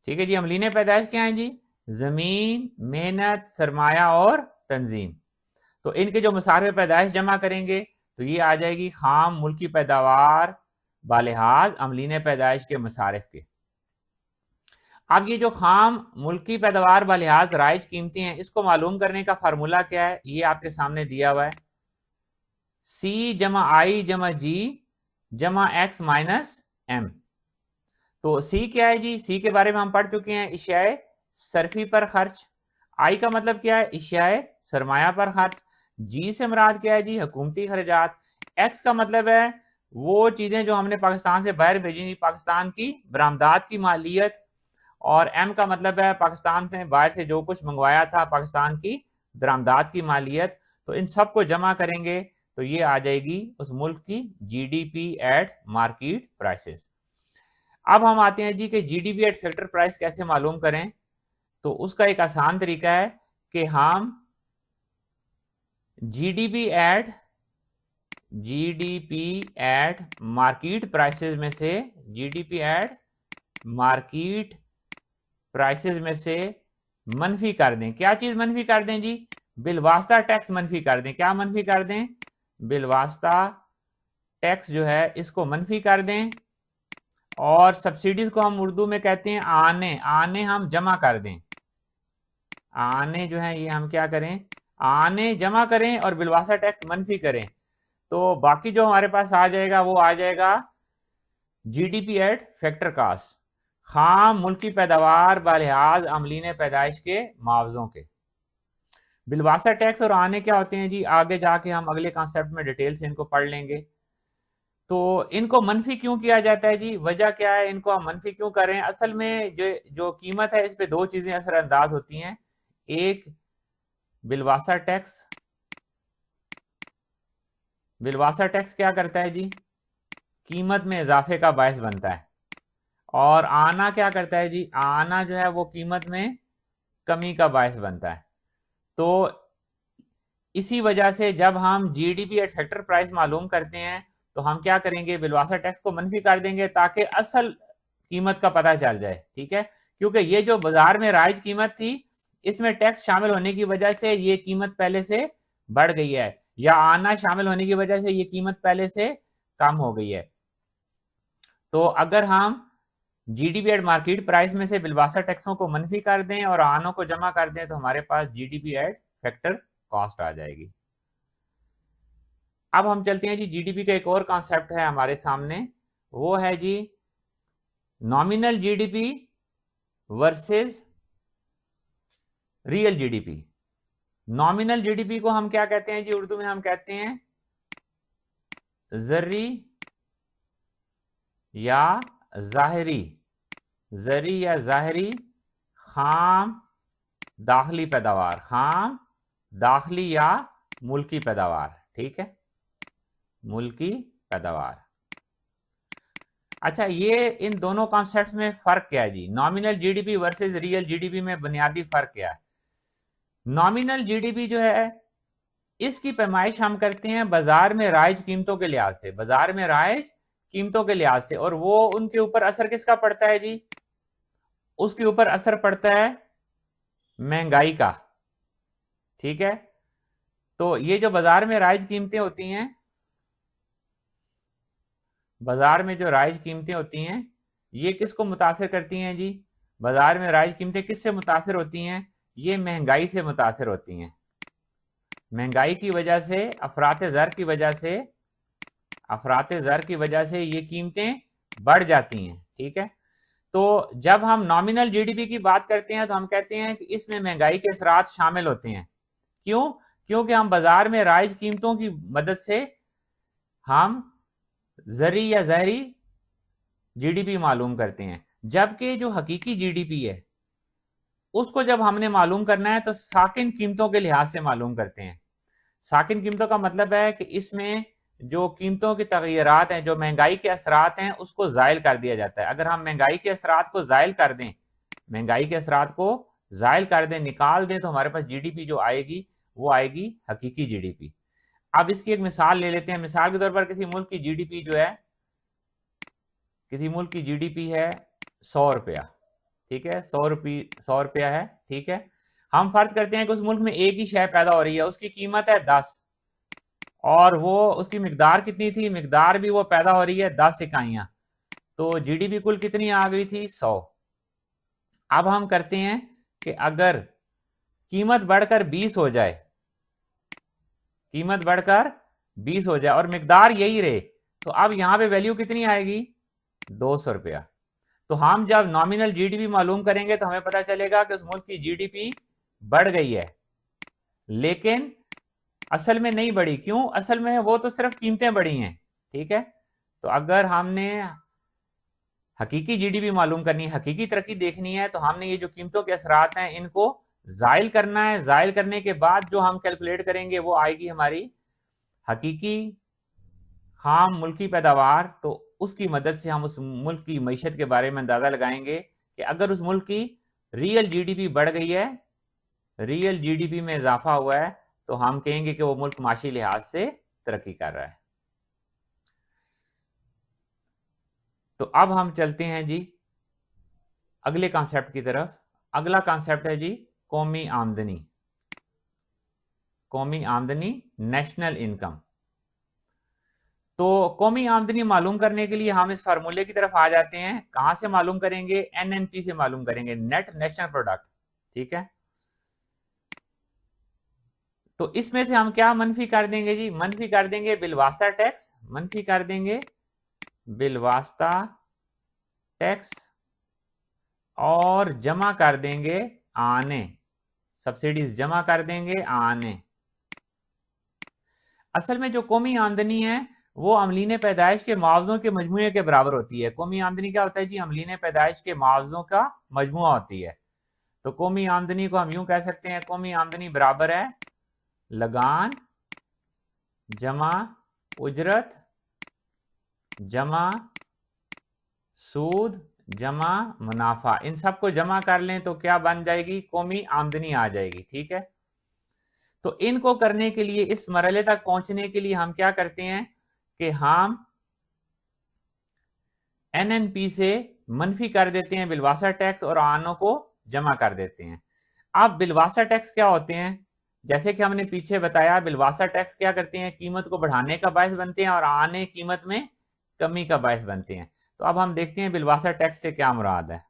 ठीक है जी। अमलीन पैदाइश क्या है जी? जमीन, मेहनत, सरमाया और तंजीम। तो इनके जो मसारिफ पैदाइश जमा करेंगे तो ये आ जाएगी खाम मुल्की पैदावार बालिहाज अमलीन पैदाइश के मसारिफ के। अब ये जो खाम मुल्की पैदावार बालिहाज राइज कीमती हैं, इसको मालूम करने का फार्मूला क्या है? ये आपके सामने दिया हुआ है, सी जमा आई जमा जी जमा एक्स माइनस एम। तो सी क्या है जी? सी के बारे में हम पढ़ चुके हैं, इशियाए सरफी पर खर्च। आई का मतलब क्या है? इशियाए सरमाया पर खर्च। जी से मुराद क्या है जी? हुकूमती खर्चात। एक्स का मतलब है वो चीजें जो हमने पाकिस्तान से बाहर भेजी थी, पाकिस्तान की बरामदात की मालियत। और एम का मतलब है पाकिस्तान से बाहर से जो कुछ मंगवाया था, पाकिस्तान की दरामदात की मालियत। तो इन सब को जमा करेंगे तो ये आ जाएगी उस मुल्क की जीडीपी एट मार्केट प्राइसेस। अब हम आते हैं जी कि जीडीपी एट फैक्टर प्राइस कैसे मालूम करें। तो उसका एक आसान तरीका है कि हम जीडीपी एट मार्केट प्राइसेस में से, जीडीपी एट मार्केट प्राइसेस में से मनफी कर दें। क्या चीज मनफी कर दें जी? बिलवास्ता टैक्स मनफी कर दें। क्या मनफी कर दें? बिलवास्ता टैक्स जो है इसको मनफी कर दें। और सब्सिडीज को हम उर्दू में कहते हैं आने। आने हम जमा कर दें, आने जो है ये हम क्या करें, आने जमा करें और बिलवासा टैक्स मनफी करें, तो बाकी जो हमारे पास आ जाएगा वो आ जाएगा जीडीपी एट फैक्टर कास्ट, खाम मुल्की पैदावार बालिहाज अमलीन पैदाइश के मुआवजों के। बिलवासा टैक्स और आने क्या होते हैं जी, आगे जाके हम अगले कॉन्सेप्ट में डिटेल से इनको पढ़ लेंगे। तो इनको मनफी क्यों किया जाता है जी, वजह क्या है, इनको हम मनफी क्यों कर रहे हैं? असल में जो जो कीमत है इस पे दो चीजें असरअंदाज होती हैं। एक बिलवासा टैक्स, बिलवासा टैक्स क्या करता है जी, कीमत में इजाफे का बायस बनता है। और आना क्या करता है जी, आना जो है वो कीमत में कमी का बायस बनता है। तो इसी वजह से जब हम जीडीपी एट फैक्टर प्राइस मालूम करते हैं तो हम क्या करेंगे, बिलवासा टैक्स को मनफी कर देंगे ताकि असल कीमत का पता चल जाए, ठीक है। क्योंकि ये जो बाजार में राइज कीमत थी इसमें टैक्स शामिल होने की वजह से ये कीमत पहले से बढ़ गई है, या आना शामिल होने की वजह से ये कीमत पहले से कम हो गई है। तो अगर हम जीडीपी एट मार्केट प्राइस में से बिलवासा टैक्सों को मनफी कर दें और आनों को जमा कर दें तो हमारे पास जीडीपी एट फैक्टर कॉस्ट आ जाएगी। अब हम चलते हैं जी, जीडीपी का एक और कॉन्सेप्ट है हमारे सामने, वो है जी nominal GDP versus real GDP. Nominal GDP को हम क्या कहते हैं जी, उर्दू में हम कहते हैं जर्री या जाहिरी, जरी या जाहिरी खाम दाखिली पैदावार, खाम दाखिली या मुल्की पैदावार, ठीक है, मुल्की पैदावार। अच्छा, ये इन दोनों कॉन्सेप्ट्स में फर्क क्या है जी, nominal GDP versus real GDP में बुनियादी फर्क क्या है? नॉमिनल जीडीपी जो है इसकी पैमाइश हम करते हैं बाजार में राइज कीमतों के लिहाज से, बाजार में राइज कीमतों के लिहाज से, और वो उनके ऊपर असर किसका पड़ता है जी, उसके ऊपर असर पड़ता है महंगाई का, ठीक है। तो ये जो बाजार में राइज कीमतें होती हैं, बाजार में जो राइज कीमतें होती हैं ये किसको मुतासिर करती हैं जी, बाजार में राइज कीमतें किससे मुतासिर होती हैं, ये महंगाई से मुतासिर होती हैं। महंगाई की वजह से, अफराते ज़र की वजह से, अफराते ज़र की वजह से ये कीमतें बढ़ जाती हैं, ठीक है। तो जब हम नॉमिनल जीडीपी की बात करते हैं तो हम कहते हैं कि इसमें महंगाई के असरात शामिल होते हैं। क्यों? क्योंकि हम बाजार में राइज कीमतों की मदद से हम जरी या जहरी जीडीपी मालूम करते हैं, जबकि जो हकीकी जीडीपी है उसको जब हमने मालूम करना है तो साकिन कीमतों के लिहाज से मालूम करते हैं। साकिन कीमतों का मतलब है कि इसमें जो कीमतों की तगयरात हैं, जो महंगाई के असरात हैं, उसको ज़ायल कर दिया जाता है। अगर हम महंगाई के असरात को ज़ायल कर दें, महंगाई के असरात को ज़ायल कर दें, निकाल दें, तो हमारे पास जीडीपी जो आएगी वो आएगी हकीकी जीडीपी। अब इसकी एक मिसाल ले लेते हैं। मिसाल के तौर पर किसी मुल्क की जीडीपी जो है, किसी मुल्क की जीडीपी है 100 रुपया, ठीक है, 100 रुपया है, ठीक है। हम फर्ज करते हैं कि उस मुल्क में एक ही शय पैदा हो रही है, उसकी कीमत है 10, और वो उसकी मिकदार कितनी थी, मिकदार भी वो पैदा हो रही है 10 इकाइयां, तो जीडीपी कुल कितनी आ गई थी 100। अब हम करते हैं कि अगर कीमत बढ़कर 20 हो जाए, कीमत बढ़कर 20 हो जाए और मिकदार यही रहे, तो अब यहां पे वैल्यू कितनी आएगी, 200 रुपया। तो हम जब नॉमिनल जीडीपी मालूम करेंगे तो हमें पता चलेगा कि उस मुल्क की जीडीपी बढ़ गई है, लेकिन असल में नहीं बढ़ी। क्यों? असल में वो तो सिर्फ कीमतें बढ़ी हैं, ठीक है। तो अगर हमने हकीकी जीडीपी मालूम करनी है, हकीकी तरक्की देखनी है, तो हमने ये जो कीमतों के असरात हैं इनको जायल करना है। जायल करने के बाद जो हम कैलकुलेट करेंगे वो आएगी हमारी हकीकी खाम मुल्की पैदावार। तो उसकी मदद से हम उस मुल्क की मईशत के बारे में अंदाजा लगाएंगे कि अगर उस मुल्क की रियल जीडीपी बढ़ गई है, रियल जीडीपी में इजाफा हुआ है, तो हम कहेंगे कि वो मुल्क माशी लिहाज से तरक्की कर रहा है। तो अब हम चलते हैं जी अगले कॉन्सेप्ट की तरफ। अगला कॉन्सेप्ट है जी कौमी आमदनी, कौमी आमदनी, नेशनल इनकम। तो कौमी आमदनी मालूम करने के लिए हम इस फार्मूले की तरफ आ जाते हैं। कहां से मालूम करेंगे? एनएनपी से मालूम करेंगे, नेट नेशनल प्रोडक्ट। ठीक है, तो इसमें से हम क्या मनफी कर देंगे जी? मनफी कर देंगे बिलवास्ता टैक्स, मनफी कर देंगे बिलवास्ता टैक्स, और जमा कर देंगे आने, सब्सिडीज जमा कर देंगे आने। असल में जो कौमी आमदनी है वो अमलीन पैदाइश के मुआवजों के मजमूए के बराबर होती है। कौमी आमदनी क्या होता है जी? अमलीन पैदाइश के मुआवजों का मजमुआ होती है। तो कौमी आमदनी को हम यूं कह सकते हैं, कौमी आमदनी बराबर है लगान जमा उजरत जमा सूद जमा मुनाफा। इन सबको जमा कर लें तो क्या बन जाएगी? कौमी आमदनी आ जाएगी। ठीक है, तो इनको करने के लिए, इस मरहले तक पहुंचने के लिए हम क्या करते हैं कि हम एनएनपी से मनफी कर देते हैं बिलवासा टैक्स और आनों को जमा कर देते हैं। अब बिलवासा टैक्स क्या होते हैं? जैसे कि हमने पीछे बताया, बिलवासा टैक्स क्या करते हैं? कीमत को बढ़ाने का बायस बनते हैं और आने कीमत में कमी का बायस बनते हैं। तो अब हम देखते हैं बिलवासा टैक्स से क्या मुराद है।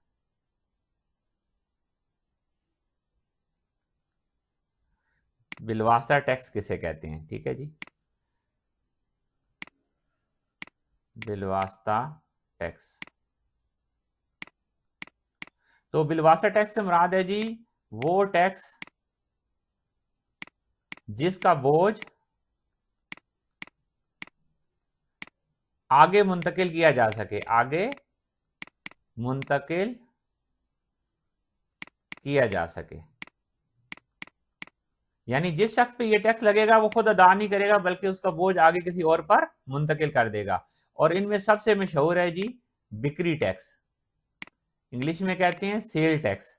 बिलवास्ता टैक्स किसे कहते हैं? ठीक है जी, बिलवास्ता टैक्स। तो बिलवास्ता टैक्स से मुराद है जी वो टैक्स जिसका बोझ आगे मुंतकिल किया जा सके, आगे मुंतकिल किया जा सके। यानी जिस शख्स पे ये टैक्स लगेगा वो खुद अदा नहीं करेगा बल्कि उसका बोझ आगे किसी और पर मुंतकिल कर देगा। और इनमें सबसे मशहूर है जी बिक्री टैक्स, इंग्लिश में कहते हैं सेल टैक्स,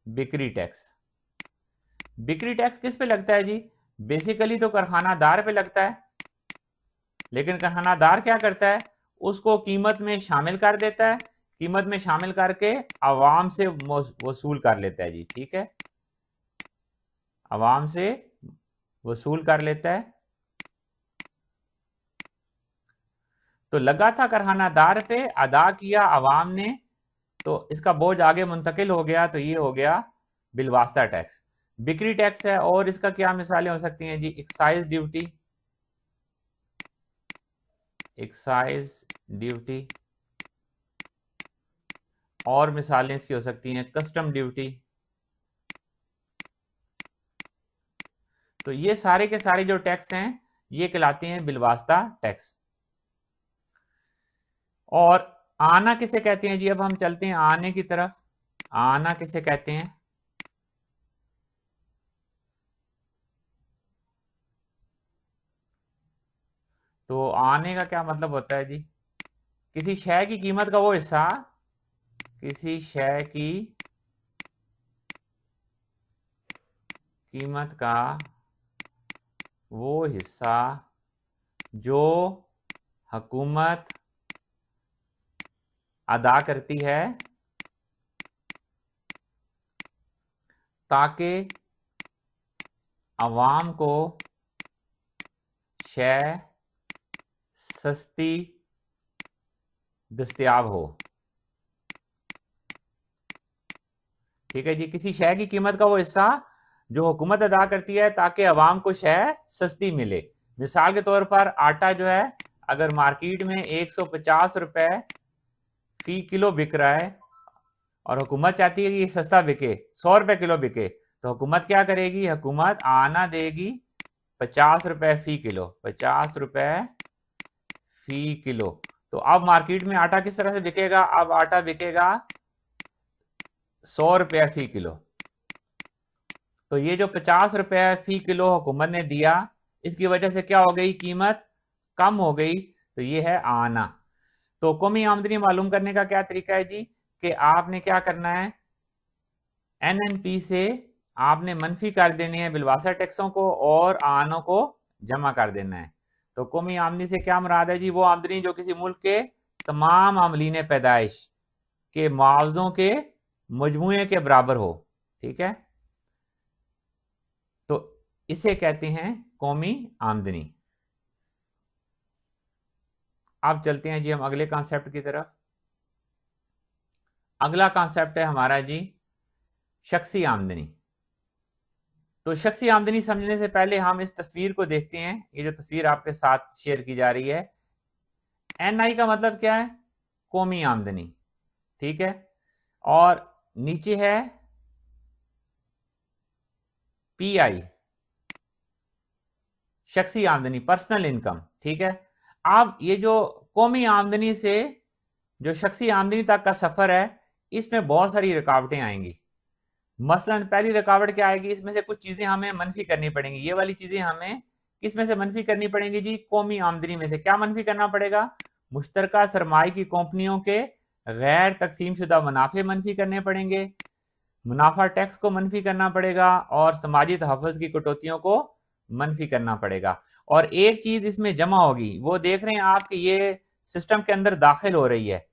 बिक्री टैक्स। बिक्री टैक्स किस पे लगता है जी? बेसिकली तो कारखानादार पे लगता है, लेकिन कारखानादार क्या करता है? उसको कीमत में शामिल कर देता है, कीमत में शामिल करके आवाम से वसूल कर लेता है जी। ठीक है, आवाम से वसूल कर लेता है। तो लगा था कारखानादार पे, अदा किया आवाम ने, तो इसका बोझ आगे मुंतकिल हो गया, तो ये हो गया बिलवास्ता टैक्स। बिक्री टैक्स है, और इसका क्या मिसालें हो सकती हैं जी? एक्साइज ड्यूटी, एक्साइज ड्यूटी, और मिसालें इसकी हो सकती हैं कस्टम ड्यूटी। तो ये सारे के सारे जो टैक्स हैं ये कहलाते हैं बिलवास्ता टैक्स। और आना किसे कहते हैं जी? अब हम चलते हैं आने की तरफ। आना किसे कहते हैं? तो आने का क्या मतलब होता है जी? किसी शय की कीमत का वो हिस्सा, किसी शय की कीमत का वो हिस्सा जो हुकूमत अदा करती है ताकि अवाम को शय सस्ती दस्तयाब हो। ठीक है जी, किसी शय की कीमत का वो हिस्सा जो हुकूमत अदा करती है ताकि अवाम को शय सस्ती मिले। मिसाल के तौर पर आटा जो है, अगर मार्केट में 150 रुपए फी किलो बिक रहा है और हुकूमत चाहती है कि ये सस्ता बिके, 100 रुपए किलो बिके, तो हुकूमत क्या करेगी? हुकूमत आना देगी 50 रुपए फी किलो, 50 रुपए फी किलो। तो अब मार्केट में आटा किस तरह से बिकेगा? अब आटा बिकेगा 100 रुपया फी किलो। तो ये जो 50 रुपया फी किलो हुकूमत ने दिया, इसकी वजह से क्या हो गई? कीमत कम हो गई। तो ये है आना। तो कौमी आमदनी मालूम करने का क्या तरीका है जी? कि आपने क्या करना है, एनएनपी से आपने मनफी कर देने हैं बिलवासा टैक्सों को और आनों को जमा कर देना है। तो कौमी आमदनी से क्या मुराद है जी? वो आमदनी जो किसी मुल्क के तमाम अमलीन पैदाइश के मुआवजों के मजमूए के बराबर हो। ठीक है, तो इसे कहते हैं कौमी आमदनी। अब चलते हैं जी हम अगले कॉन्सेप्ट की तरफ। अगला कॉन्सेप्ट है हमारा जी शख्सी आमदनी। तो शख्सी आमदनी समझने से पहले हम इस तस्वीर को देखते हैं। ये जो तस्वीर आपके साथ शेयर की जा रही है, एनआई का मतलब क्या है? कौमी आमदनी, ठीक है। और नीचे है पीआई, शख्सी आमदनी, पर्सनल इनकम, ठीक है। अब ये जो कौमी आमदनी से जो शख्सी आमदनी तक का सफर है, इसमें बहुत सारी रुकावटें आएंगी। मसलन पहली रुकावट क्या आएगी, इसमें से कुछ चीजें हमें मनफी करनी पड़ेंगी। ये वाली चीजें हमें किस में से मनफी करनी पड़ेंगी जी? कौमी आमदनी में से। क्या मनफी करना पड़ेगा? मुश्तरका सरमाए की कंपनियों के गैर तकसीम शुदा मुनाफे मनफी करने पड़ेंगे, मुनाफा टैक्स को मनफी करना पड़ेगा, और समाजी तहफ़्फ़ुज़ की कटौतियों को मनफी करना पड़ेगा। और एक चीज इसमें जमा होगी, वो देख रहे हैं आप कि ये सिस्टम के अंदर दाखिल हो रही है,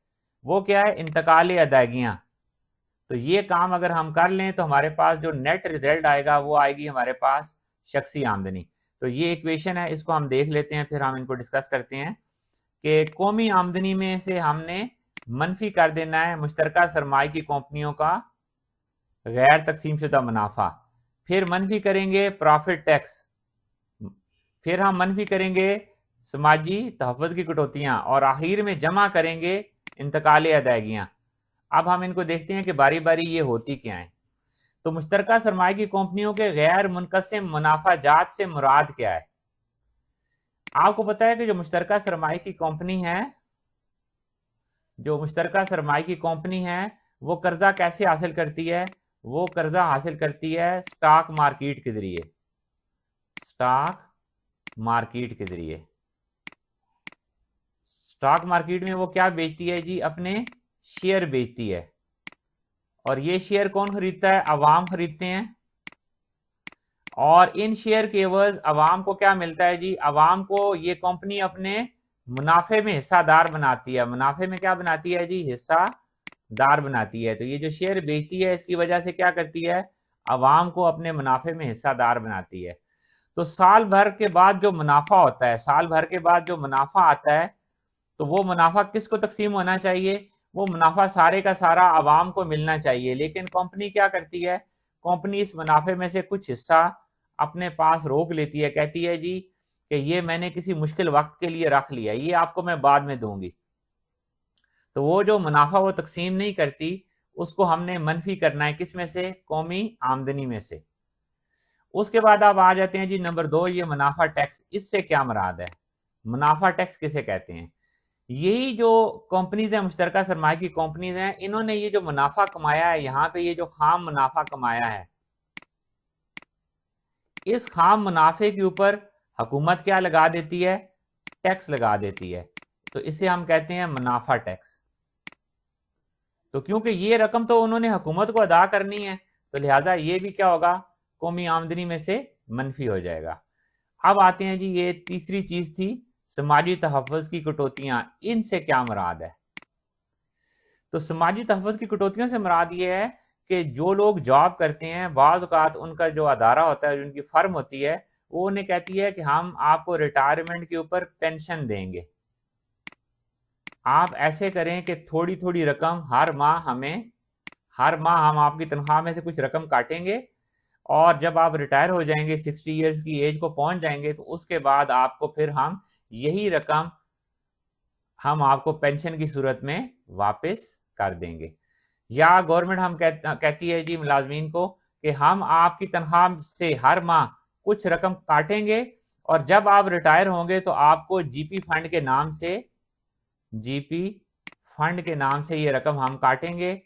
वो क्या है? इंतकाल अदायगियां। तो ये काम अगर हम कर लें तो हमारे पास जो नेट रिजल्ट आएगा वो आएगी हमारे पास शख्सी आमदनी। तो ये इक्वेशन है, इसको हम देख लेते हैं, फिर हम इनको डिस्कस करते हैं कि कौमी आमदनी में से हमने मनफी कर देना है मुश्तरका सरमाए की कंपनियों का गैर तकसीम शुदा मुनाफा, फिर मनफी करेंगे प्रॉफिट टैक्स, फिर हम मनफी करेंगे समाजी तहफ़्फ़ुज़ की कटौतियां, और आखिर में जमा करेंगे इंतकाल अदायगियां। अब हम इनको देखते हैं कि बारी बारी ये होती क्या है। तो मुश्तरका सरमाए की कंपनियों के गैर मुनक़सिम मुनाफाजात से मुराद क्या है? आपको पता है कि जो मुश्तरका सरमाए की कंपनी है, जो मुश्तरका सरमाए की कंपनी है, वो कर्जा कैसे हासिल करती है? वो कर्जा हासिल करती है स्टॉक मार्केट के जरिए। स्टॉक मार्केट के जरिए, स्टॉक मार्केट में वो क्या बेचती है जी? अपने शेयर बेचती है। और ये शेयर कौन खरीदता है? अवाम खरीदते हैं। और इन शेयर के एवज अवाम को क्या मिलता है जी? अवाम को ये कंपनी अपने मुनाफे में हिस्सादार बनाती है। मुनाफे में क्या बनाती है जी? हिस्सादार बनाती है। तो ये जो शेयर बेचती है, इसकी वजह से क्या करती है? अवाम को अपने मुनाफे में हिस्सादार बनाती है। तो साल भर के बाद जो मुनाफा होता है, साल भर के बाद जो मुनाफा आता है, तो वो मुनाफा किसको तकसीम होना चाहिए? वो मुनाफा सारे का सारा अवाम को मिलना चाहिए। लेकिन कंपनी क्या करती है? कंपनी इस मुनाफे में से कुछ हिस्सा अपने पास रोक लेती है, कहती है जी कि ये मैंने किसी मुश्किल वक्त के लिए रख लिया, ये आपको मैं बाद में दूंगी। तो वो जो मुनाफा वो तकसीम नहीं करती, उसको हमने मनफी करना है, किस में से? कौमी आमदनी में से। उसके बाद आप आ जाते हैं जी नंबर 2, ये मुनाफा टैक्स। इससे क्या मुराद है? मुनाफा टैक्स किसे कहते हैं? यही जो कंपनीज है, मुश्तरका सरमाए की कंपनीज हैं, इन्होंने ये जो मुनाफा कमाया है, यहाँ पे ये जो खाम मुनाफा कमाया है, इस खाम मुनाफे के ऊपर हुकूमत क्या लगा देती है? टैक्स लगा देती है। तो इसे हम कहते हैं मुनाफा टैक्स। तो क्योंकि ये रकम तो उन्होंने हुकूमत को अदा करनी है, तो लिहाजा ये भी क्या होगा? कौमी आमदनी में से मनफी हो जाएगा। अब आते हैं जी, ये तीसरी चीज थी समाजी तहफ़्फ़ुज़ की कटौतियां। इनसे क्या मुराद है? तो समाजी तहफ़्फ़ुज़ की कटौतियों से मुराद ये है कि जो लोग जॉब करते हैं, बाज़ औक़ात उनका जो अदारा होता है, उनकी फर्म होती है, वो उन्हें कहती है कि हम आपको रिटायरमेंट के ऊपर पेंशन देंगे। आप ऐसे करें कि थोड़ी थोड़ी रकम हर माह हम आपकी तनख्वाह में से कुछ रकम काटेंगे, और जब आप रिटायर हो जाएंगे, 60 ईयर्स की एज को पहुंच जाएंगे, तो उसके बाद आपको फिर हम यही रकम हम आपको पेंशन की सूरत में वापस कर देंगे। या गवर्नमेंट हम कहती है जी मुलाजमीन को कि हम आपकी तनख्वाह से हर माह कुछ रकम काटेंगे, और जब आप रिटायर होंगे तो आपको जीपी फंड के नाम से ये रकम हम काटेंगे,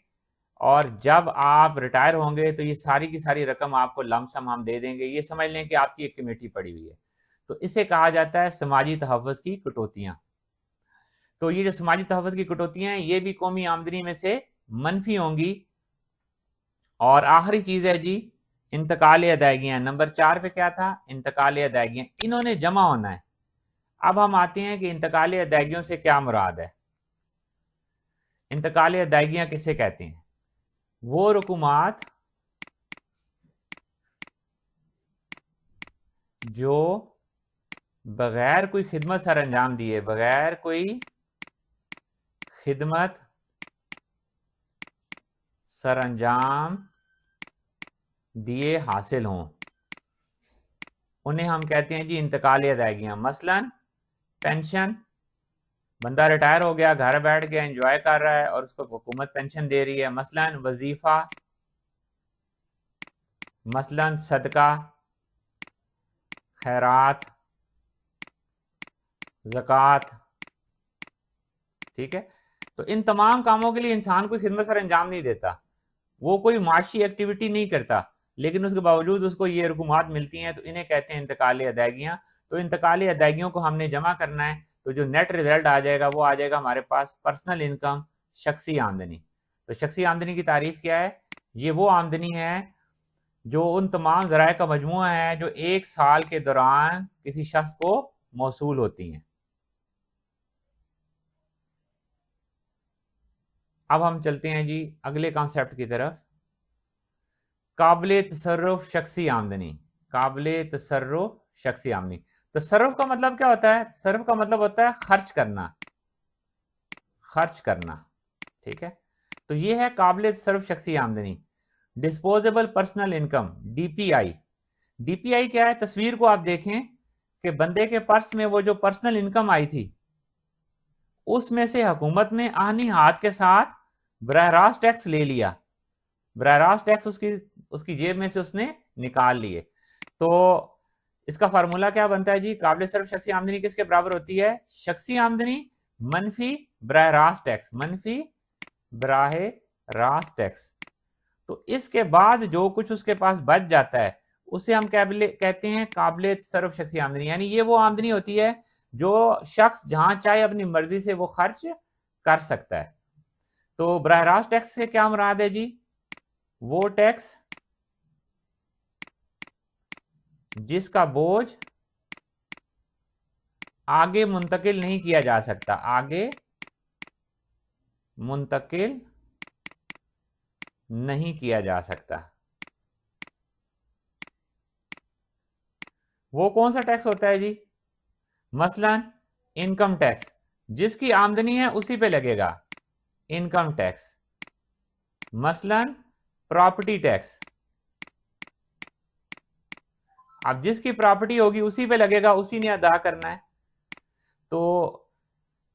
और जब आप रिटायर होंगे तो ये सारी की सारी रकम आपको लमसम हम दे देंगे। ये समझ लें कि आपकी एक कमेटी पड़ी हुई है। तो इसे कहा जाता है समाजी तहफ़्फ़ुज़ की कटौतियां। तो ये जो समाजी तहफ़्फ़ुज़ की कटौतियां हैं, ये भी कौमी आमदनी में से मनफी होंगी। और आखिरी चीज है जी इंतकाल अदायगियां। नंबर 4 पे क्या था? इंतकाल अदायगियां। इन्होंने जमा होना है। अब हम आते हैं कि इंतकाल अदायगियों से क्या मुराद है। इंतकाल अदायगियां किसे कहते हैं? वो रकूमात जो बगैर कोई खिदमत सर अंजाम दिए, बगैर कोई खिदमत सरअंजाम दिए हासिल हों, उन्हें हम कहते हैं जी इंतकाली अदायगियां। मसलन पेंशन, बंदा रिटायर हो गया, घर बैठ गया, एंजॉय कर रहा है और उसको हुकूमत पेंशन दे रही है। मसलन वजीफा, मसलन सदका, खैरात, ज़कात, ठीक है। तो इन तमाम कामों के लिए इंसान कोई खिदमत सर अंजाम नहीं देता, वो कोई माशी एक्टिविटी नहीं करता, लेकिन उसके बावजूद उसको ये रकूमात मिलती हैं, तो इन्हें कहते हैं इंतकाली अदायगियाँ। तो इंतकाली अदायगियों को हमने जमा करना है, तो जो नेट रिजल्ट आ जाएगा वो आ जाएगा हमारे पास पर्सनल इनकम, शख्सी आमदनी। तो शख्सी आमदनी की तारीफ क्या है? ये वो आमदनी है जो उन तमाम ज़राए का मजमूआ है जो एक साल के दौरान किसी शख्स को मौसूल होती हैं। अब हम चलते हैं जी अगले कॉन्सेप्ट की तरफ, काबिल तसर्रुफ शख्सी आमदनी। काबिल तसर्रुफ शख्सी आमदनी, तसर्रुफ का मतलब क्या होता है? तसर्रुफ का मतलब होता है खर्च करना, खर्च करना, ठीक है। तो ये है काबिल तसर्रुफ शख्सी आमदनी। Disposable personal income, DPI. DPI क्या है? तस्वीर को आप देखें कि बंदे के पर्स में वो जो पर्सनल इनकम आई थी उसमें से हुकूमत ने आहनी हाथ के साथ बराह रास्त टैक्स ले लिया, बराह रास्त टैक्स उसकी उसकी जेब में से उसने निकाल लिए। तो इसका फार्मूला क्या बनता है जी? काबिल तसर्रुफ शख्सी आमदनी किसके बराबर होती है? शख्सी आमदनी मनफी बराह रास्त टैक्स, मनफी बराह रास्त टैक्स। तो इसके बाद जो कुछ उसके पास बच जाता है उसे हम कहते हैं काबिल तसर्रुफ शख्सी आमदनी। यानी ये वो आमदनी होती है जो शख्स जहां चाहे अपनी मर्जी से वो खर्च कर सकता है। तो बराह रास्त टैक्स से क्या मुराद है जी? वो टैक्स जिसका बोझ आगे मुंतकिल नहीं किया जा सकता, आगे मुंतकिल नहीं किया जा सकता। वो कौन सा टैक्स होता है जी? मसलन इनकम टैक्स, जिसकी आमदनी है उसी पे लगेगा इनकम टैक्स। मसलन प्रॉपर्टी टैक्स, अब जिसकी प्रॉपर्टी होगी उसी पे लगेगा, उसी ने अदा करना है। तो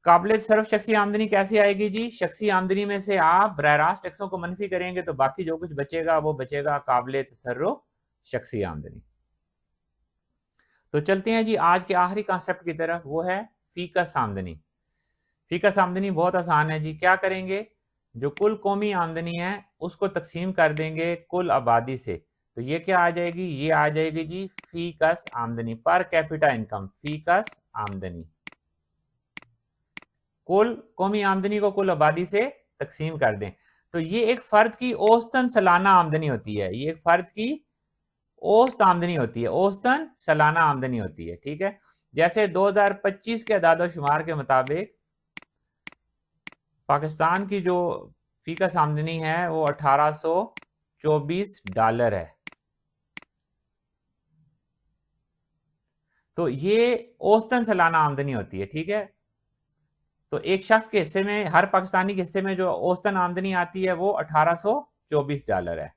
काबिल तसर्रुफ शख्सी आमदनी कैसी आएगी जी? शख्सी आमदनी में से आप बराह रास्त टैक्सों को मनफी करेंगे तो बाकी जो कुछ बचेगा वो बचेगा काबिल तसर्रुफ शख्सी आमदनी। तो चलते हैं जी आज के आखिरी कॉन्सेप्ट की तरफ, वो है फीकस आमदनी। फीकस आमदनी बहुत आसान है जी। क्या करेंगे? जो कुल कौमी आमदनी है उसको तकसीम कर देंगे कुल आबादी से, तो ये क्या आ जाएगी? ये आ जाएगी जी फीकस आमदनी, पर कैपिटा इनकम, फीकस आमदनी। कुल कौमी आमदनी को कुल आबादी से तकसीम कर दें, तो ये एक फर्द की औसतन सालाना आमदनी होती है, ये एक फर्द की औसत आमदनी होती है, औसतन सालाना आमदनी होती है, ठीक है। जैसे 2025 के अदाद-ओ-शुमार के मुताबिक पाकिस्तान की जो फीकस आमदनी है वो $1824 है। तो ये औसतन सालाना आमदनी होती है, ठीक है। तो एक शख्स के हिस्से में, हर पाकिस्तानी के हिस्से में जो औसतन आमदनी आती है वो $1824 है।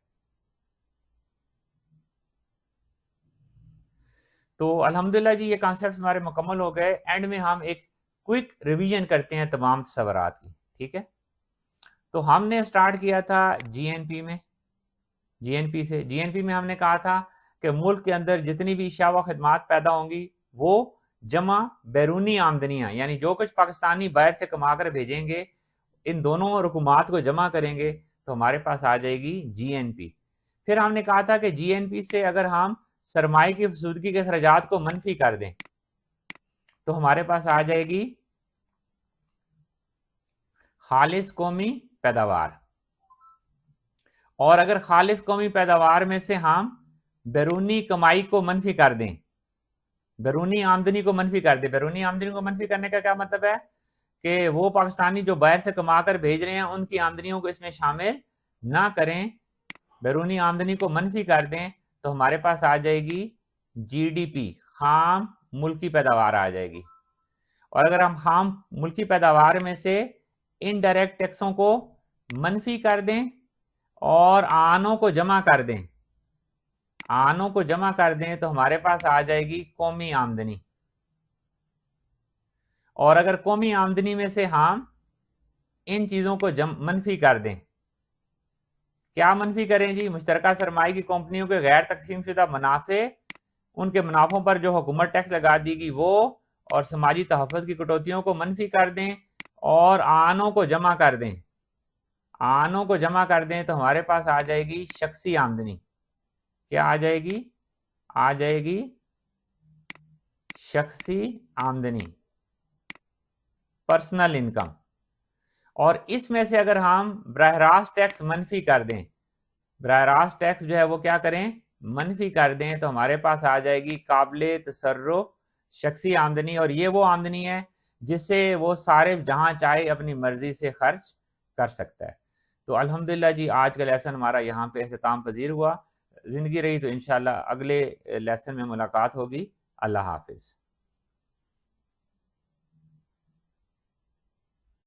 तो अल्हम्दुलिल्लाह जी ये कॉन्सेप्ट हमारे मुकम्मल हो गए। एंड में हम एक क्विक रिवीजन करते हैं तमाम सवारात की, ठीक है। तो हमने स्टार्ट किया था जीएनपी में, जीएनपी से, जीएनपी में हमने कहा था कि मुल्क के अंदर जितनी भी इशावा खदमात पैदा होंगी वो जमा बैरूनी आमदनियाँ, यानी जो कुछ पाकिस्तानी बाहर से कमा कर भेजेंगे, इन दोनों रकूमात को जमा करेंगे तो हमारे पास आ जाएगी जीएनपी। फिर हमने कहा था कि जीएनपी से अगर हम सरमाए की फसूदगी के खर्चात को मनफी कर दें तो हमारे पास आ जाएगी खालिस कौमी पैदावार। और अगर खालिस कौमी पैदावार में से हम बैरूनी कमाई को मनफी कर दें, बैरूनी आमदनी को मनफी कर दें, बैरूनी आमदनी को मनफी करने का क्या मतलब है कि वो पाकिस्तानी जो बाहर से कमा कर भेज रहे हैं उनकी आमदनियों को इसमें शामिल ना करें, बैरूनी आमदनी को मनफी कर दें, तो हमारे पास आ जाएगी जीडीपी, खाम मुल्की पैदावार आ जाएगी। और अगर हम खाम मुल्की पैदावार में से इनडायरेक्ट टैक्सों को मनफी कर दें और आनों को जमा कर दें, आनों को जमा कर दें तो हमारे पास आ जाएगी कौमी आमदनी। और अगर कौमी आमदनी में से हम इन चीजों को मनफी कर दें, क्या मनफी करें जी? मुश्तरका सरमाई की कंपनियों के गैर तकसीमशुदा मुनाफे, उनके मुनाफों पर जो हुकूमत टैक्स लगा देगी वो, और समाजी तहफ़्फ़ुज़ की कटौतियों को मनफी कर दें और आनों को जमा कर दें, आनों को जमा कर दें तो हमारे पास आ जाएगी शख्सी आमदनी। क्या आ जाएगी? आ जाएगी शख्सी आमदनी, पर्सनल इनकम। और इसमें से अगर हम बराह रास्त टैक्स मनफी कर दें, बराह रास्त टैक्स जो है वो क्या करें? मनफी कर दें तो हमारे पास आ जाएगी काबिले तसर्रुफ शख्सी आमदनी। और ये वो आमदनी है जिससे वो सारे जहां चाहे अपनी मर्जी से खर्च कर सकता है। तो अल्हम्दुलिल्लाह जी, आज का लेसन हमारा यहाँ पे अख्ताम पजीर हुआ। जिंदगी रही तो इंशाल्लाह अगले लेसन में मुलाकात होगी। अल्लाह हाफिज।